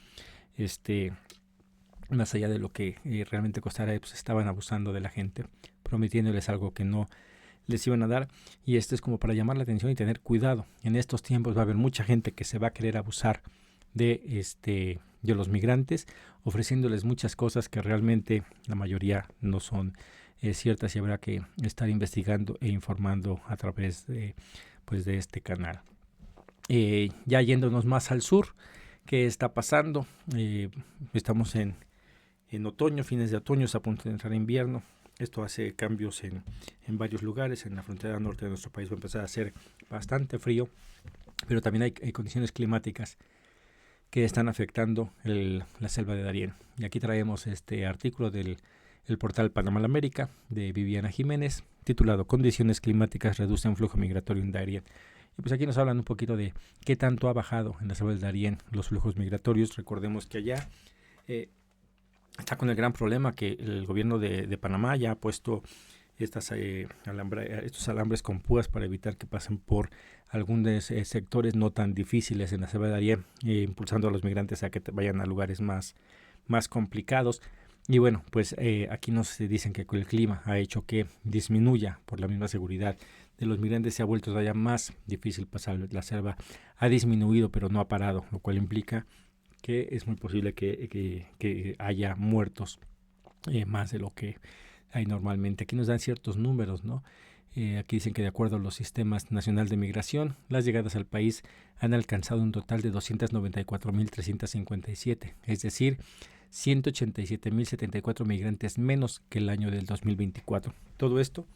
más allá de lo que realmente costara, pues estaban abusando de la gente, prometiéndoles algo que no les iban a dar, y esto es como para llamar la atención y tener cuidado. En estos tiempos va a haber mucha gente que se va a querer abusar de los migrantes, ofreciéndoles muchas cosas que realmente la mayoría no son ciertas, y habrá que estar investigando e informando a través de este canal. Ya yéndonos más al sur, ¿qué está pasando? Estamos en otoño, fines de otoño, es a punto de entrar invierno. Esto hace cambios en varios lugares. En la frontera norte de nuestro país va a empezar a hacer bastante frío, pero también hay condiciones climáticas que están afectando la selva de Darién. Y aquí traemos este artículo del portal Panamá La América de Viviana Jiménez, titulado Condiciones climáticas reducen flujo migratorio en Darién. Y pues aquí nos hablan un poquito de qué tanto ha bajado en la selva del Darién los flujos migratorios. Recordemos que allá está con el gran problema que el gobierno de Panamá ya ha puesto estos alambres con púas para evitar que pasen por algunos sectores no tan difíciles en la selva de Darién, impulsando a los migrantes a que vayan a lugares más complicados. Y bueno, pues aquí nos dicen que el clima ha hecho que disminuya por la misma seguridad de los migrantes, se ha vuelto todavía más difícil pasar la selva. Ha disminuido pero no ha parado, lo cual implica que es muy posible que haya muertos más de lo que hay normalmente. Aquí nos dan ciertos números, ¿no? Aquí dicen que de acuerdo a los sistemas nacional de migración, las llegadas al país han alcanzado un total de 294.357, es decir, 187.074 migrantes menos que el año del 2024. Todo esto,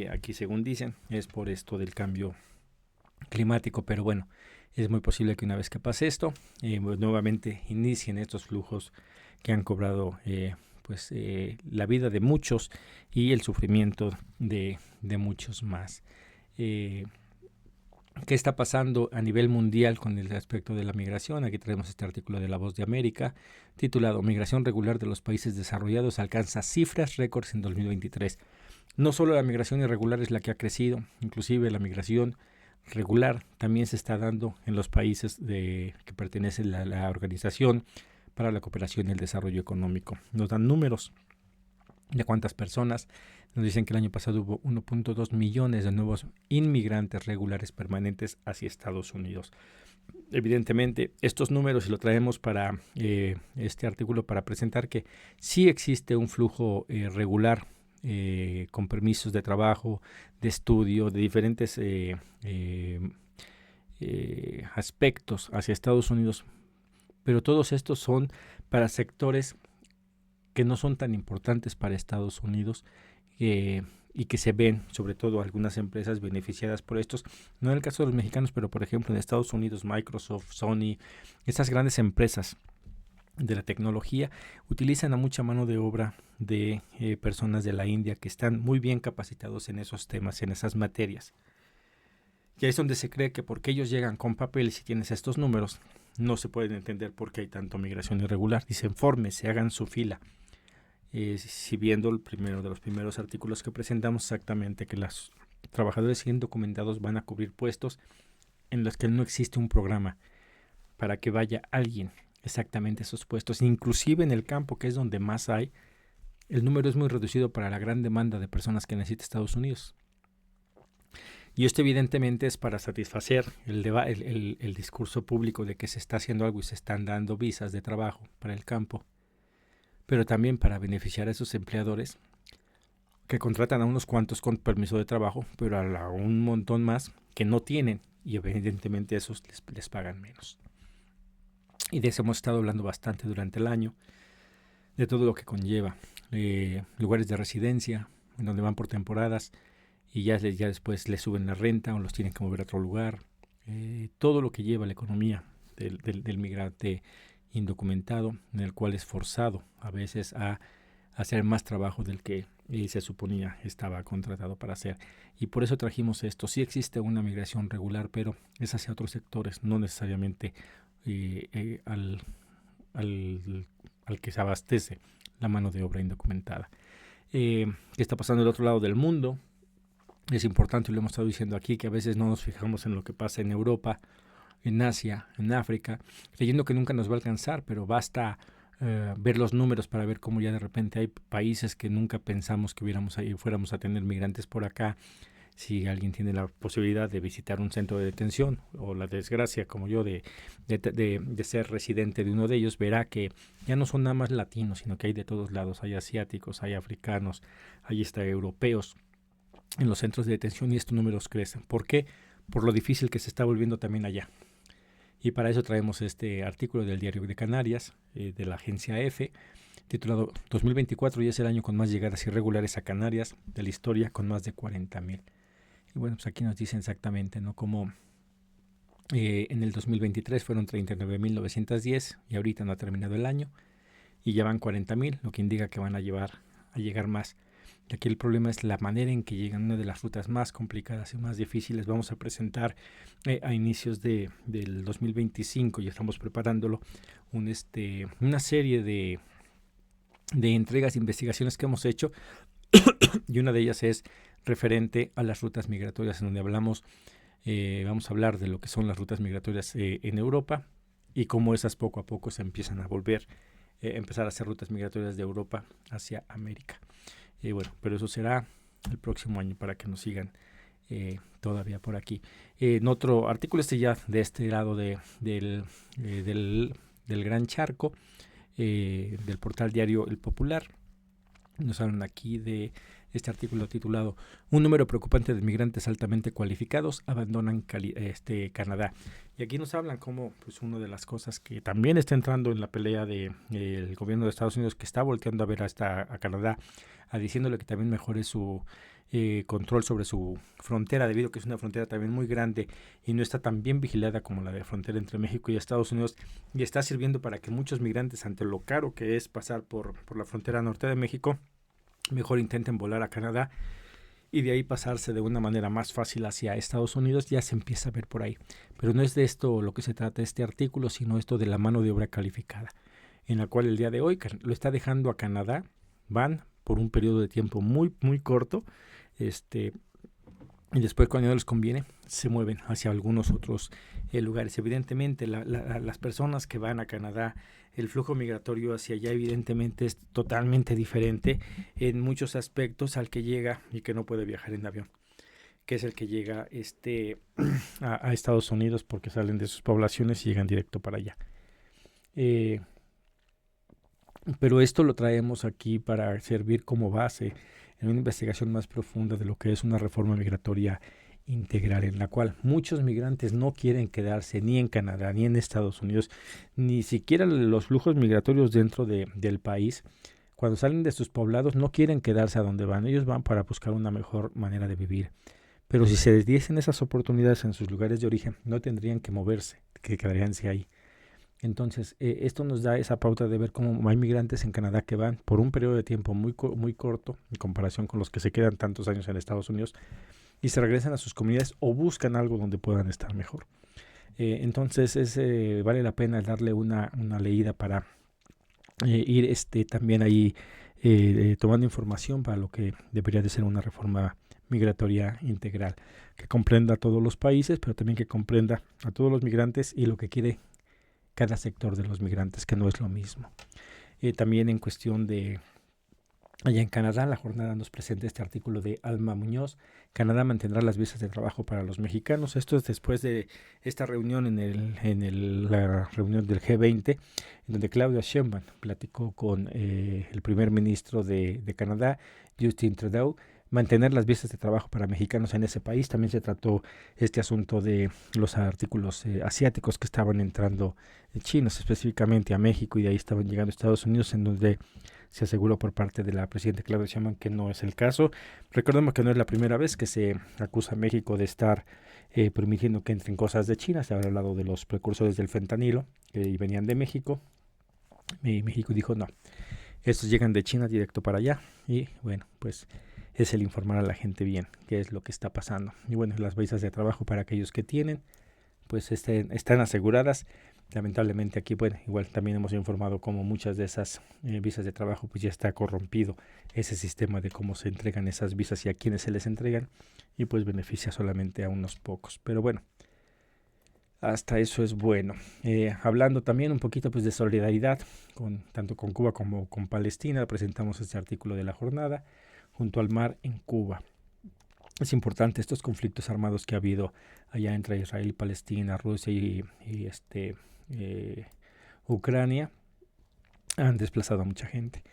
aquí según dicen, es por esto del cambio climático, pero bueno, es muy posible que una vez que pase esto, nuevamente inicien estos flujos que han cobrado la vida de muchos y el sufrimiento de muchos más. ¿Qué está pasando a nivel mundial con el aspecto de la migración? Aquí traemos este artículo de La Voz de América, titulado Migración regular de los países desarrollados alcanza cifras récords en 2023. No solo la migración irregular es la que ha crecido, inclusive la migración regular también se está dando en los países que pertenecen a la Organización para la Cooperación y el Desarrollo Económico. Nos dan números de cuántas personas. Nos dicen que el año pasado hubo 1.2 millones de nuevos inmigrantes regulares permanentes hacia Estados Unidos. Evidentemente, estos números, si lo traemos para este artículo para presentar que sí existe un flujo regular con permisos de trabajo, de estudio, de diferentes aspectos hacia Estados Unidos, pero todos estos son para sectores que no son tan importantes para Estados Unidos y que se ven, sobre todo algunas empresas beneficiadas por estos, no en el caso de los mexicanos, pero por ejemplo en Estados Unidos, Microsoft, Sony, estas grandes empresas de la tecnología utilizan a mucha mano de obra de personas de la India que están muy bien capacitados en esos temas, en esas materias. Y ahí es donde se cree que porque ellos llegan con papeles y tienes estos números, no se pueden entender por qué hay tanto migración irregular. Dicen, fórmense, hagan su fila. Si viendo el primero de los primeros artículos que presentamos, exactamente que los trabajadores indocumentados van a cubrir puestos en los que no existe un programa para que vaya alguien exactamente a esos puestos. Inclusive en el campo, que es donde más hay, el número es muy reducido para la gran demanda de personas que necesita Estados Unidos. Y esto evidentemente es para satisfacer el discurso público de que se está haciendo algo y se están dando visas de trabajo para el campo, pero también para beneficiar a esos empleadores que contratan a unos cuantos con permiso de trabajo, pero a un montón más que no tienen, y evidentemente esos les pagan menos. Y de eso hemos estado hablando bastante durante el año, de todo lo que conlleva, lugares de residencia, en donde van por temporadas, y ya después les suben la renta o los tienen que mover a otro lugar, todo lo que lleva la economía del migrante indocumentado, en el cual es forzado a veces a hacer más trabajo del que se suponía estaba contratado para hacer. Y por eso trajimos esto. Sí existe una migración regular, pero es hacia otros sectores, no necesariamente al que se abastece la mano de obra indocumentada. ¿Qué está pasando del otro lado del mundo? Es importante, y lo hemos estado diciendo aquí, que a veces no nos fijamos en lo que pasa en Europa, en Asia, en África, creyendo que nunca nos va a alcanzar, pero basta ver los números para ver cómo ya de repente hay países que nunca pensamos que fuéramos a tener migrantes por acá. Si alguien tiene la posibilidad de visitar un centro de detención o la desgracia como yo de ser residente de uno de ellos, verá que ya no son nada más latinos, sino que hay de todos lados, hay asiáticos, hay africanos, hay europeos en los centros de detención, y estos números crecen. ¿Por qué? Por lo difícil que se está volviendo también allá. Y para eso traemos este artículo del Diario de Canarias, de la agencia EFE, titulado 2024 y es el año con más llegadas irregulares a Canarias de la historia, con más de 40,000. Y bueno, pues aquí nos dice exactamente, ¿no? Como en el 2023 fueron 39,910 y ahorita no ha terminado el año y ya van 40,000, lo que indica que van a llegar más. Y aquí el problema es la manera en que llegan, una de las rutas más complicadas y más difíciles. Vamos a presentar a inicios del 2025, y estamos preparándolo, una serie de entregas de investigaciones que hemos hecho, y una de ellas es referente a las rutas migratorias, en donde vamos a hablar de lo que son las rutas migratorias en Europa y cómo esas poco a poco se empiezan a empezar a hacer rutas migratorias de Europa hacia América. Bueno, pero eso será el próximo año, para que nos sigan todavía por aquí. En otro artículo, ya de este lado del Gran Charco, del portal diario El Popular, nos hablan aquí de este artículo titulado "Un número preocupante de migrantes altamente cualificados abandonan Canadá". Y aquí nos hablan como pues una de las cosas que también está entrando en la pelea del gobierno de Estados Unidos, que está volteando a ver a Canadá, diciéndole que también mejore su control sobre su frontera, debido a que es una frontera también muy grande y no está tan bien vigilada como la de frontera entre México y Estados Unidos, y está sirviendo para que muchos migrantes, ante lo caro que es pasar por la frontera norte de México, mejor intenten volar a Canadá y de ahí pasarse de una manera más fácil hacia Estados Unidos. Ya se empieza a ver por ahí. Pero no es de esto lo que se trata este artículo, sino esto de la mano de obra calificada, en la cual el día de hoy lo está dejando a Canadá. Van por un periodo de tiempo muy, muy corto, y después, cuando no les conviene, se mueven hacia algunos otros lugares. Evidentemente, las personas que van a Canadá, el flujo migratorio hacia allá evidentemente es totalmente diferente en muchos aspectos al que llega y que no puede viajar en avión, que es el que llega a Estados Unidos, porque salen de sus poblaciones y llegan directo para allá. Pero esto lo traemos aquí para servir como base en una investigación más profunda de lo que es una reforma migratoria integral, en la cual muchos migrantes no quieren quedarse ni en Canadá ni en Estados Unidos, ni siquiera los flujos migratorios dentro del país. Cuando salen de sus poblados no quieren quedarse a donde van, ellos van para buscar una mejor manera de vivir. Pero si se les diesen esas oportunidades en sus lugares de origen, no tendrían que moverse, que quedaríanse ahí. Entonces, esto nos da esa pauta de ver cómo hay migrantes en Canadá que van por un periodo de tiempo muy corto en comparación con los que se quedan tantos años en Estados Unidos, y se regresan a sus comunidades o buscan algo donde puedan estar mejor. Entonces, vale la pena darle una leída para ir también ahí tomando información para lo que debería de ser una reforma migratoria integral, que comprenda a todos los países, pero también que comprenda a todos los migrantes y lo que quiere cada sector de los migrantes, que no es lo mismo. También en cuestión de allá en Canadá, la jornada nos presenta este artículo de Alma Muñoz. Canadá mantendrá las visas de trabajo para los mexicanos. Esto es después de esta reunión la reunión del G20, en donde Claudia Sheinbaum platicó con el primer ministro de Canadá, Justin Trudeau, mantener las visas de trabajo para mexicanos en ese país. También se trató este asunto de los artículos asiáticos que estaban entrando, chinos específicamente, a México, y de ahí estaban llegando a Estados Unidos, en donde se aseguró por parte de la presidenta Claudia Sheinbaum que no es el caso. Recordemos que no es la primera vez que se acusa a México de estar permitiendo que entren cosas de China. Se había hablado de los precursores del fentanilo que venían de México, y México dijo no, estos llegan de China directo para allá. Y bueno, pues es el informar a la gente bien qué es lo que está pasando. Y bueno, las visas de trabajo para aquellos que tienen, pues están aseguradas. Lamentablemente aquí, bueno, igual también hemos informado cómo muchas de esas visas de trabajo pues ya está corrompido ese sistema de cómo se entregan esas visas y a quienes se les entregan, y pues beneficia solamente a unos pocos. Pero bueno, hasta eso es bueno. Hablando también un poquito pues de solidaridad tanto con Cuba como con Palestina, presentamos este artículo de la jornada, Junto al mar en Cuba. Es importante estos conflictos armados que ha habido allá entre Israel y Palestina, Rusia y Ucrania, han desplazado a mucha gente.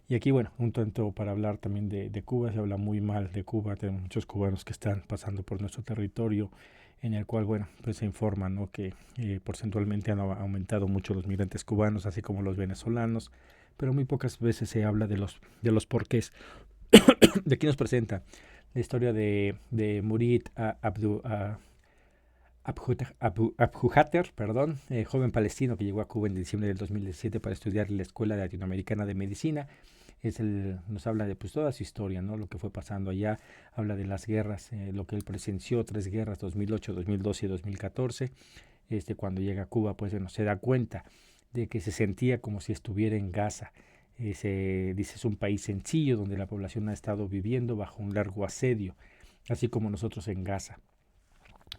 Y aquí, bueno, un tanto para hablar también de Cuba. Se habla muy mal de Cuba. Tenemos muchos cubanos que están pasando por nuestro territorio, en el cual, bueno, pues se informa, ¿no?, que porcentualmente han aumentado mucho los migrantes cubanos, así como los venezolanos, pero muy pocas veces se habla de los porqués. De aquí nos presenta la historia de Murid Abjuhater, joven palestino que llegó a Cuba en diciembre del 2017 para estudiar en la Escuela Latinoamericana de Medicina. nos habla de pues toda su historia, ¿no? Lo que fue pasando allá, habla de las guerras, lo que él presenció, 3 guerras, 2008, 2012 y 2014. Cuando llega a Cuba, pues bueno, se da cuenta de que se sentía como si estuviera en Gaza. Dice, es un país sencillo donde la población ha estado viviendo bajo un largo asedio, así como nosotros en Gaza.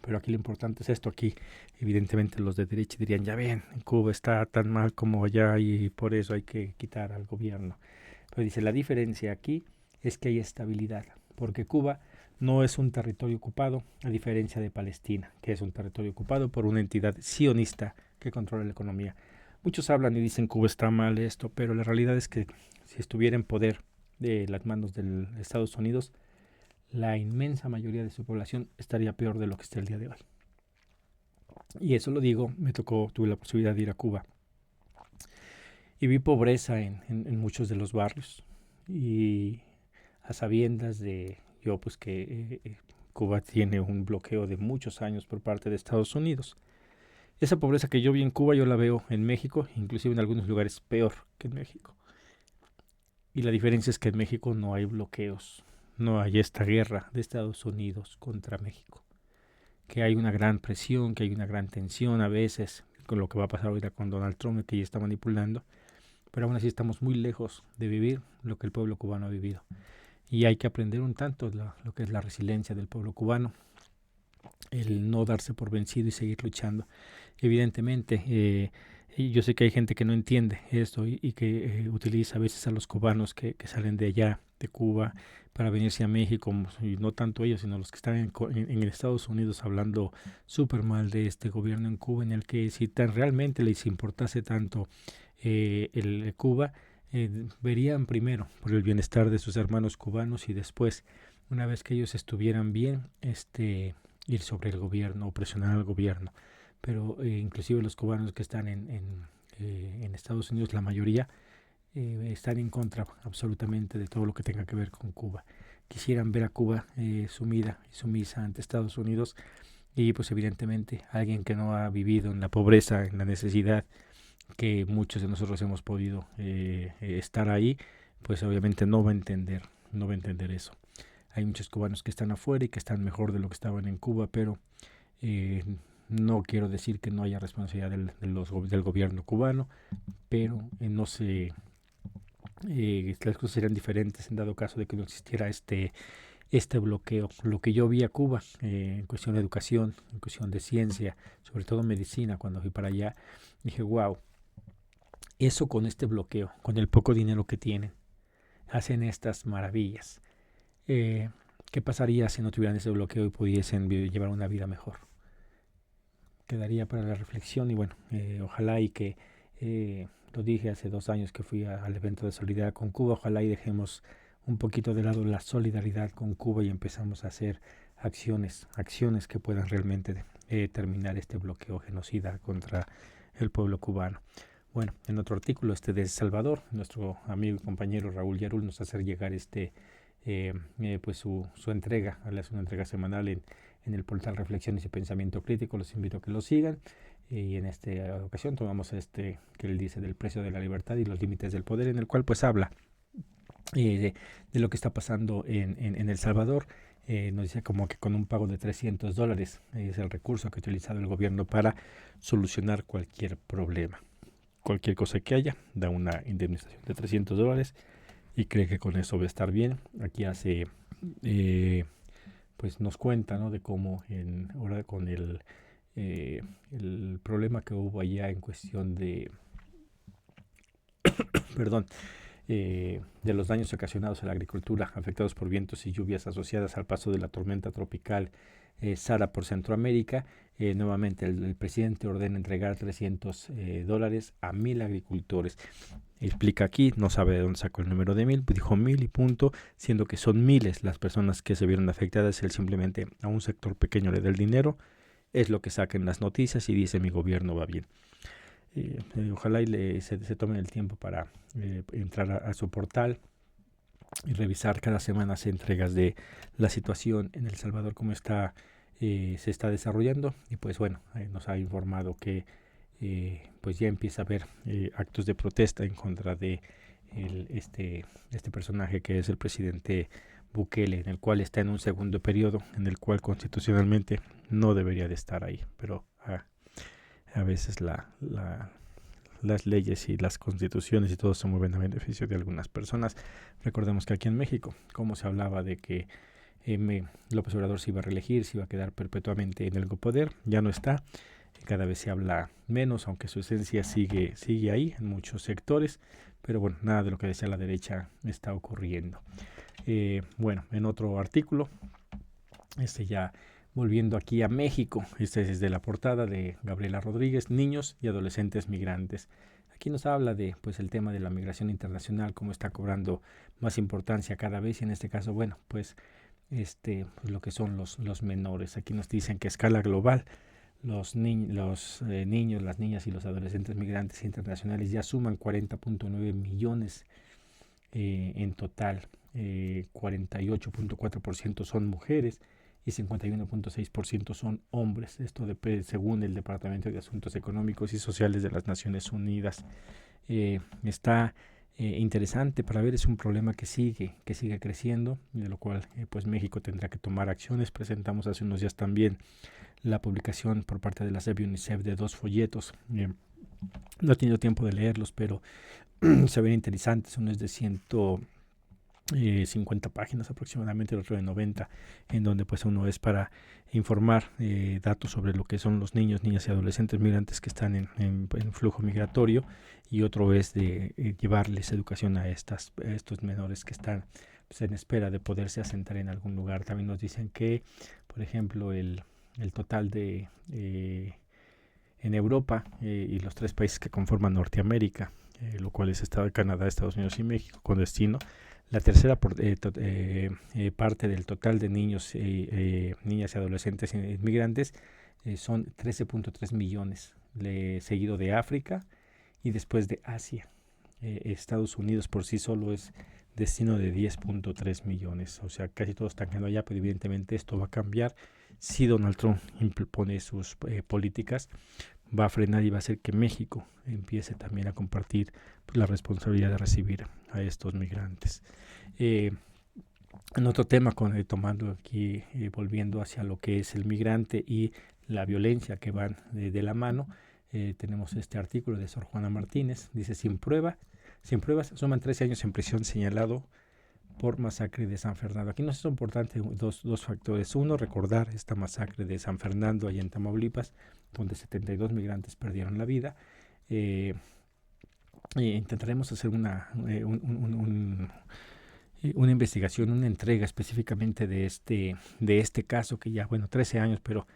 Pero aquí lo importante es esto. Aquí evidentemente los de derecha dirían, ya ven, Cuba está tan mal como allá y por eso hay que quitar al gobierno. Pero dice, la diferencia aquí es que hay estabilidad, porque Cuba no es un territorio ocupado, a diferencia de Palestina, que es un territorio ocupado por una entidad sionista que controla la economía. Muchos hablan y dicen Cuba está mal esto, pero la realidad es que si estuviera en poder de las manos de Estados Unidos, la inmensa mayoría de su población estaría peor de lo que está el día de hoy. Y eso lo digo, tuve la posibilidad de ir a Cuba y vi pobreza en muchos de los barrios, y a sabiendas de yo pues que Cuba tiene un bloqueo de muchos años por parte de Estados Unidos. Esa pobreza que yo vi en Cuba yo la veo en México, inclusive en algunos lugares peor que en México. Y la diferencia es que en México no hay bloqueos, no hay esta guerra de Estados Unidos contra México, que hay una gran presión, que hay una gran tensión a veces, con lo que va a pasar ahorita con Donald Trump, que ya está manipulando, pero aún así estamos muy lejos de vivir lo que el pueblo cubano ha vivido. Y hay que aprender un tanto lo que es la resiliencia del pueblo cubano, el no darse por vencido y seguir luchando. Evidentemente, y yo sé que hay gente que no entiende esto y que utiliza a veces a los cubanos que salen de allá, de Cuba, para venirse a México, y no tanto ellos, sino los que están en Estados Unidos hablando súper mal de este gobierno en Cuba, en el que si realmente les importase tanto el Cuba, verían primero por el bienestar de sus hermanos cubanos y después, una vez que ellos estuvieran bien, ir sobre el gobierno o presionar al gobierno. Pero inclusive los cubanos que están en Estados Unidos, la mayoría están en contra absolutamente de todo lo que tenga que ver con Cuba. Quisieran ver a Cuba sumida y sumisa ante Estados Unidos, y pues evidentemente alguien que no ha vivido en la pobreza, en la necesidad que muchos de nosotros hemos podido estar ahí, pues obviamente no va a entender eso. Hay muchos cubanos que están afuera y que están mejor de lo que estaban en Cuba, pero no quiero decir que no haya responsabilidad del gobierno cubano, pero las cosas serían diferentes en dado caso de que no existiera este bloqueo. Lo que yo vi a Cuba en cuestión de educación, en cuestión de ciencia, sobre todo medicina, cuando fui para allá, dije, wow, eso con este bloqueo, con el poco dinero que tienen, hacen estas maravillas. ¿Qué pasaría si no tuvieran ese bloqueo y pudiesen llevar una vida mejor? Quedaría para la reflexión, y bueno, ojalá y que, lo dije hace 2 años que fui al evento de solidaridad con Cuba, ojalá y dejemos un poquito de lado la solidaridad con Cuba y empezamos a hacer acciones que puedan realmente terminar este bloqueo genocida contra el pueblo cubano. Bueno, en otro artículo de El Salvador, nuestro amigo y compañero Raúl Yarul nos hace llegar pues su entrega, es una entrega semanal en el portal Reflexiones y Pensamiento Crítico. Los invito a que lo sigan, y en esta ocasión tomamos que él dice del precio de la libertad y los límites del poder, en el cual pues habla de lo que está pasando en El Salvador. Nos dice como que con un pago de $300 es el recurso que ha utilizado el gobierno para solucionar cualquier problema. Cualquier cosa que haya, da una indemnización de $300 y cree que con eso va a estar bien. Aquí pues nos cuenta, ¿no?, de cómo ahora con el problema que hubo allá en cuestión de de los daños ocasionados a la agricultura afectados por vientos y lluvias asociadas al paso de la tormenta tropical Sara por Centroamérica. Nuevamente el presidente ordena entregar $300 a 1,000 agricultores. Explica aquí, no sabe de dónde sacó el número de 1,000, dijo 1,000 y punto, siendo que son miles las personas que se vieron afectadas. Él simplemente a un sector pequeño le da el dinero, es lo que saca en las noticias y dice mi gobierno va bien. Ojalá y se tomen el tiempo para entrar a su portal y revisar cada semana las entregas de la situación en El Salvador, cómo se está desarrollando. Y pues bueno, nos ha informado que pues ya empieza a haber actos de protesta en contra de este personaje que es el presidente Bukele, en el cual está en un segundo periodo, en el cual constitucionalmente no debería de estar ahí, pero a veces las leyes y las constituciones y todo se mueven a beneficio de algunas personas. Recordemos que aquí en México, como se hablaba de que López Obrador se iba a reelegir, se iba a quedar perpetuamente en el poder, ya no está. Cada vez se habla menos, aunque su esencia sigue ahí en muchos sectores, pero bueno, nada de lo que decía la derecha está ocurriendo. Bueno, en otro artículo, ya volviendo aquí a México, este es de la portada de Gabriela Rodríguez, niños y adolescentes migrantes. Aquí nos habla de pues el tema de la migración internacional, cómo está cobrando más importancia cada vez, y en este caso, bueno, pues lo que son los menores. Aquí nos dicen que a escala global los niños, las niñas y los adolescentes migrantes internacionales ya suman 40.9 millones en total. 48.4% son mujeres y 51.6% son hombres. Esto según el Departamento de Asuntos Económicos y Sociales de las Naciones Unidas. Está interesante para ver, es un problema que sigue creciendo, de lo cual pues México tendrá que tomar acciones. Presentamos hace unos días también la publicación por parte de la SEP y UNICEF de 2 folletos. No he tenido tiempo de leerlos, pero se ven interesantes. Uno es de 150 páginas aproximadamente, el otro de 90, en donde pues uno es para informar datos sobre lo que son los niños, niñas y adolescentes migrantes que están en flujo migratorio, y otro es de llevarles educación a estos menores que están pues, en espera de poderse asentar en algún lugar. También nos dicen que, por ejemplo, el total de en Europa y los 3 países que conforman Norteamérica, lo cual es Canadá, Estados Unidos y México con destino, la tercera parte del total de niños, niñas y adolescentes inmigrantes son 13.3 millones, seguido de África y después de Asia. Estados Unidos por sí solo es destino de 10.3 millones, o sea, casi todos están quedando allá, pero evidentemente esto va a cambiar si Donald Trump impone sus políticas. Va a frenar y va a hacer que México empiece también a compartir pues, la responsabilidad de recibir a estos migrantes. En otro tema, tomando aquí, volviendo hacia lo que es el migrante y la violencia que van de la mano, tenemos este artículo de Sor Juana Martínez. Dice, sin pruebas, suman 13 años en prisión señalado por masacre de San Fernando. Aquí nos es importante dos factores. Uno, recordar esta masacre de San Fernando allá en Tamaulipas, donde 72 migrantes perdieron la vida. Intentaremos hacer una investigación, una entrega específicamente de este caso, que ya, 13 años, pero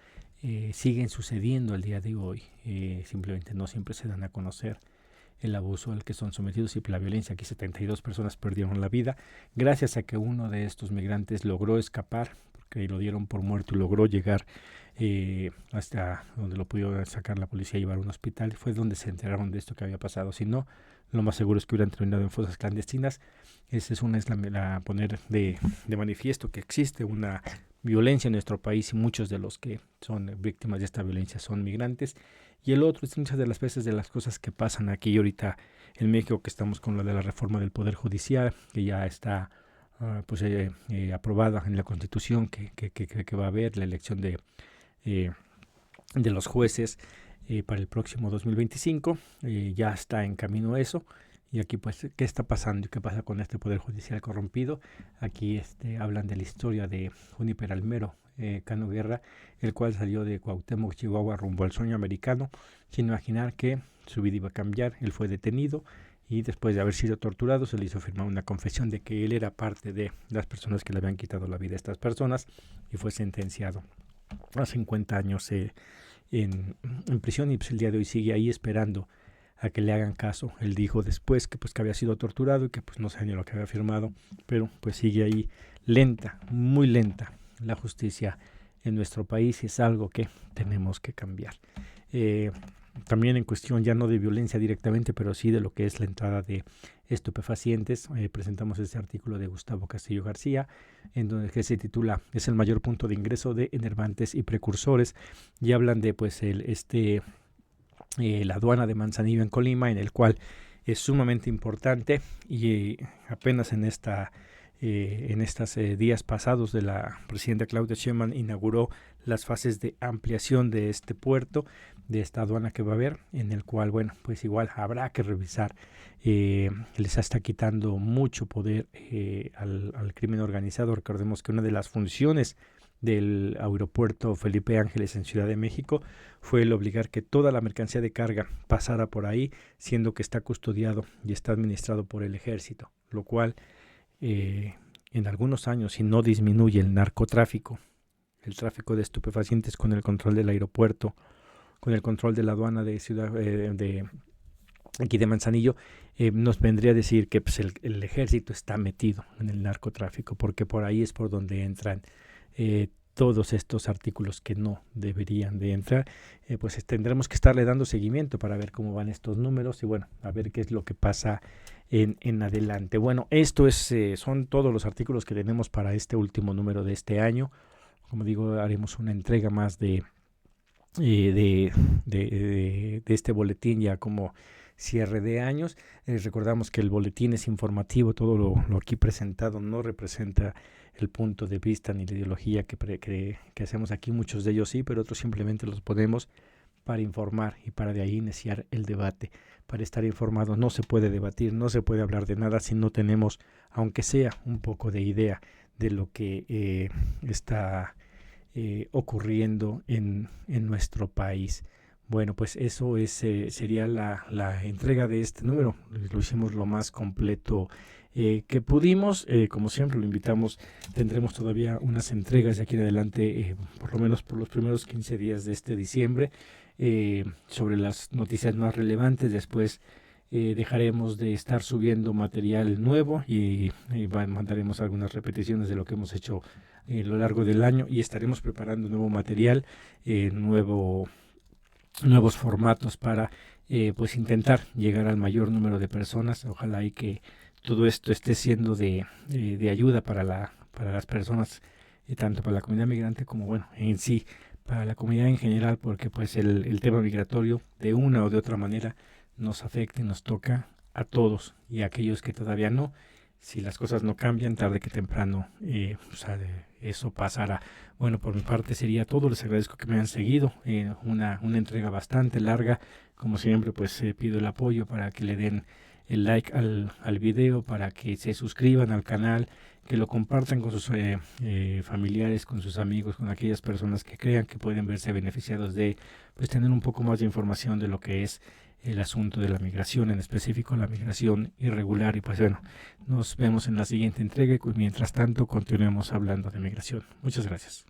siguen sucediendo al día de hoy. Simplemente no siempre se dan a conocer el abuso al que son sometidos y la violencia. Aquí 72 personas perdieron la vida gracias a que uno de estos migrantes logró escapar, porque lo dieron por muerto y logró llegar hasta donde lo pudo sacar la policía y llevar a un hospital. Fue donde se enteraron de esto que había pasado. Si no, lo más seguro es que hubieran terminado en fosas clandestinas. Esa es la poner de manifiesto que existe una violencia en nuestro país y muchos de los que son víctimas de esta violencia son migrantes. Y el otro es muchas de las veces de las cosas que pasan aquí ahorita en México, que estamos con lo de la reforma del Poder Judicial, que ya está aprobada en la Constitución, que va a haber la elección de los jueces para el próximo 2025. Ya está en camino eso. Y aquí pues, ¿qué está pasando y qué pasa con este Poder Judicial corrompido? Aquí hablan de la historia de Juniper Almero, Cano Guerra, el cual salió de Cuauhtémoc, Chihuahua, rumbo al sueño americano, sin imaginar que su vida iba a cambiar. Él fue detenido y después de haber sido torturado se le hizo firmar una confesión de que él era parte de las personas que le habían quitado la vida a estas personas, y fue sentenciado a 50 años en prisión, y pues el día de hoy sigue ahí esperando a que le hagan caso. Él dijo después que había sido torturado y que pues no sabía lo que había firmado, pero pues sigue ahí lenta, muy lenta la justicia en nuestro país, y es algo que tenemos que cambiar. También en cuestión ya no de violencia directamente, pero sí de lo que es la entrada de estupefacientes, presentamos este artículo de Gustavo Castillo García, en donde que se titula "Es el mayor punto de ingreso de enervantes y precursores", y hablan de pues la aduana de Manzanillo en Colima, en el cual es sumamente importante y apenas en estos días pasados de la presidenta Claudia Sheinbaum inauguró las fases de ampliación de este puerto, de esta aduana que va a haber, en el cual, bueno, pues igual habrá que revisar. Les está quitando mucho poder al crimen organizado. Recordemos que una de las funciones del aeropuerto Felipe Ángeles en Ciudad de México fue el obligar que toda la mercancía de carga pasara por ahí, siendo que está custodiado y está administrado por el ejército, lo cual en algunos años, si no disminuye el narcotráfico, el tráfico de estupefacientes con el control del aeropuerto, con el control de la aduana de Ciudad de aquí de Manzanillo, nos vendría a decir que pues, el ejército está metido en el narcotráfico, porque por ahí es por donde entran todos estos artículos que no deberían de entrar. Pues tendremos que estarle dando seguimiento para ver cómo van estos números y bueno, a ver qué es lo que pasa en adelante. Bueno, esto son todos los artículos que tenemos para este último número de este año. Como digo, haremos una entrega más de este boletín ya como cierre de años. Recordamos que el boletín es informativo, todo lo aquí presentado no representa el punto de vista ni la ideología que hacemos aquí, muchos de ellos sí, pero otros simplemente los ponemos para informar y para de ahí iniciar el debate. Para estar informados no se puede debatir, no se puede hablar de nada si no tenemos, aunque sea un poco de idea de lo que está ocurriendo en nuestro país. Bueno, pues eso sería la entrega de este número. Lo hicimos lo más completo que pudimos. Como siempre lo invitamos, tendremos todavía unas entregas de aquí en adelante, por lo menos por los primeros 15 días de este diciembre, sobre las noticias más relevantes. Después dejaremos de estar subiendo material nuevo y mandaremos algunas repeticiones de lo que hemos hecho a lo largo del año y estaremos preparando nuevo material, nuevos formatos para pues intentar llegar al mayor número de personas. Ojalá y que todo esto esté siendo de ayuda para las personas, tanto para la comunidad migrante como bueno en sí para la comunidad en general, porque pues el tema migratorio de una o de otra manera nos afecta y nos toca a todos y a aquellos que todavía no. Si las cosas no cambian, tarde que temprano eso pasará. Bueno, por mi parte sería todo. Les agradezco que me hayan seguido. Una entrega bastante larga. Como siempre, pues pido el apoyo para que le den el like al video, para que se suscriban al canal, que lo compartan con sus familiares, con sus amigos, con aquellas personas que crean que pueden verse beneficiados de pues tener un poco más de información de lo que es el asunto de la migración, en específico la migración irregular. Y pues bueno, nos vemos en la siguiente entrega y mientras tanto continuemos hablando de migración. Muchas gracias.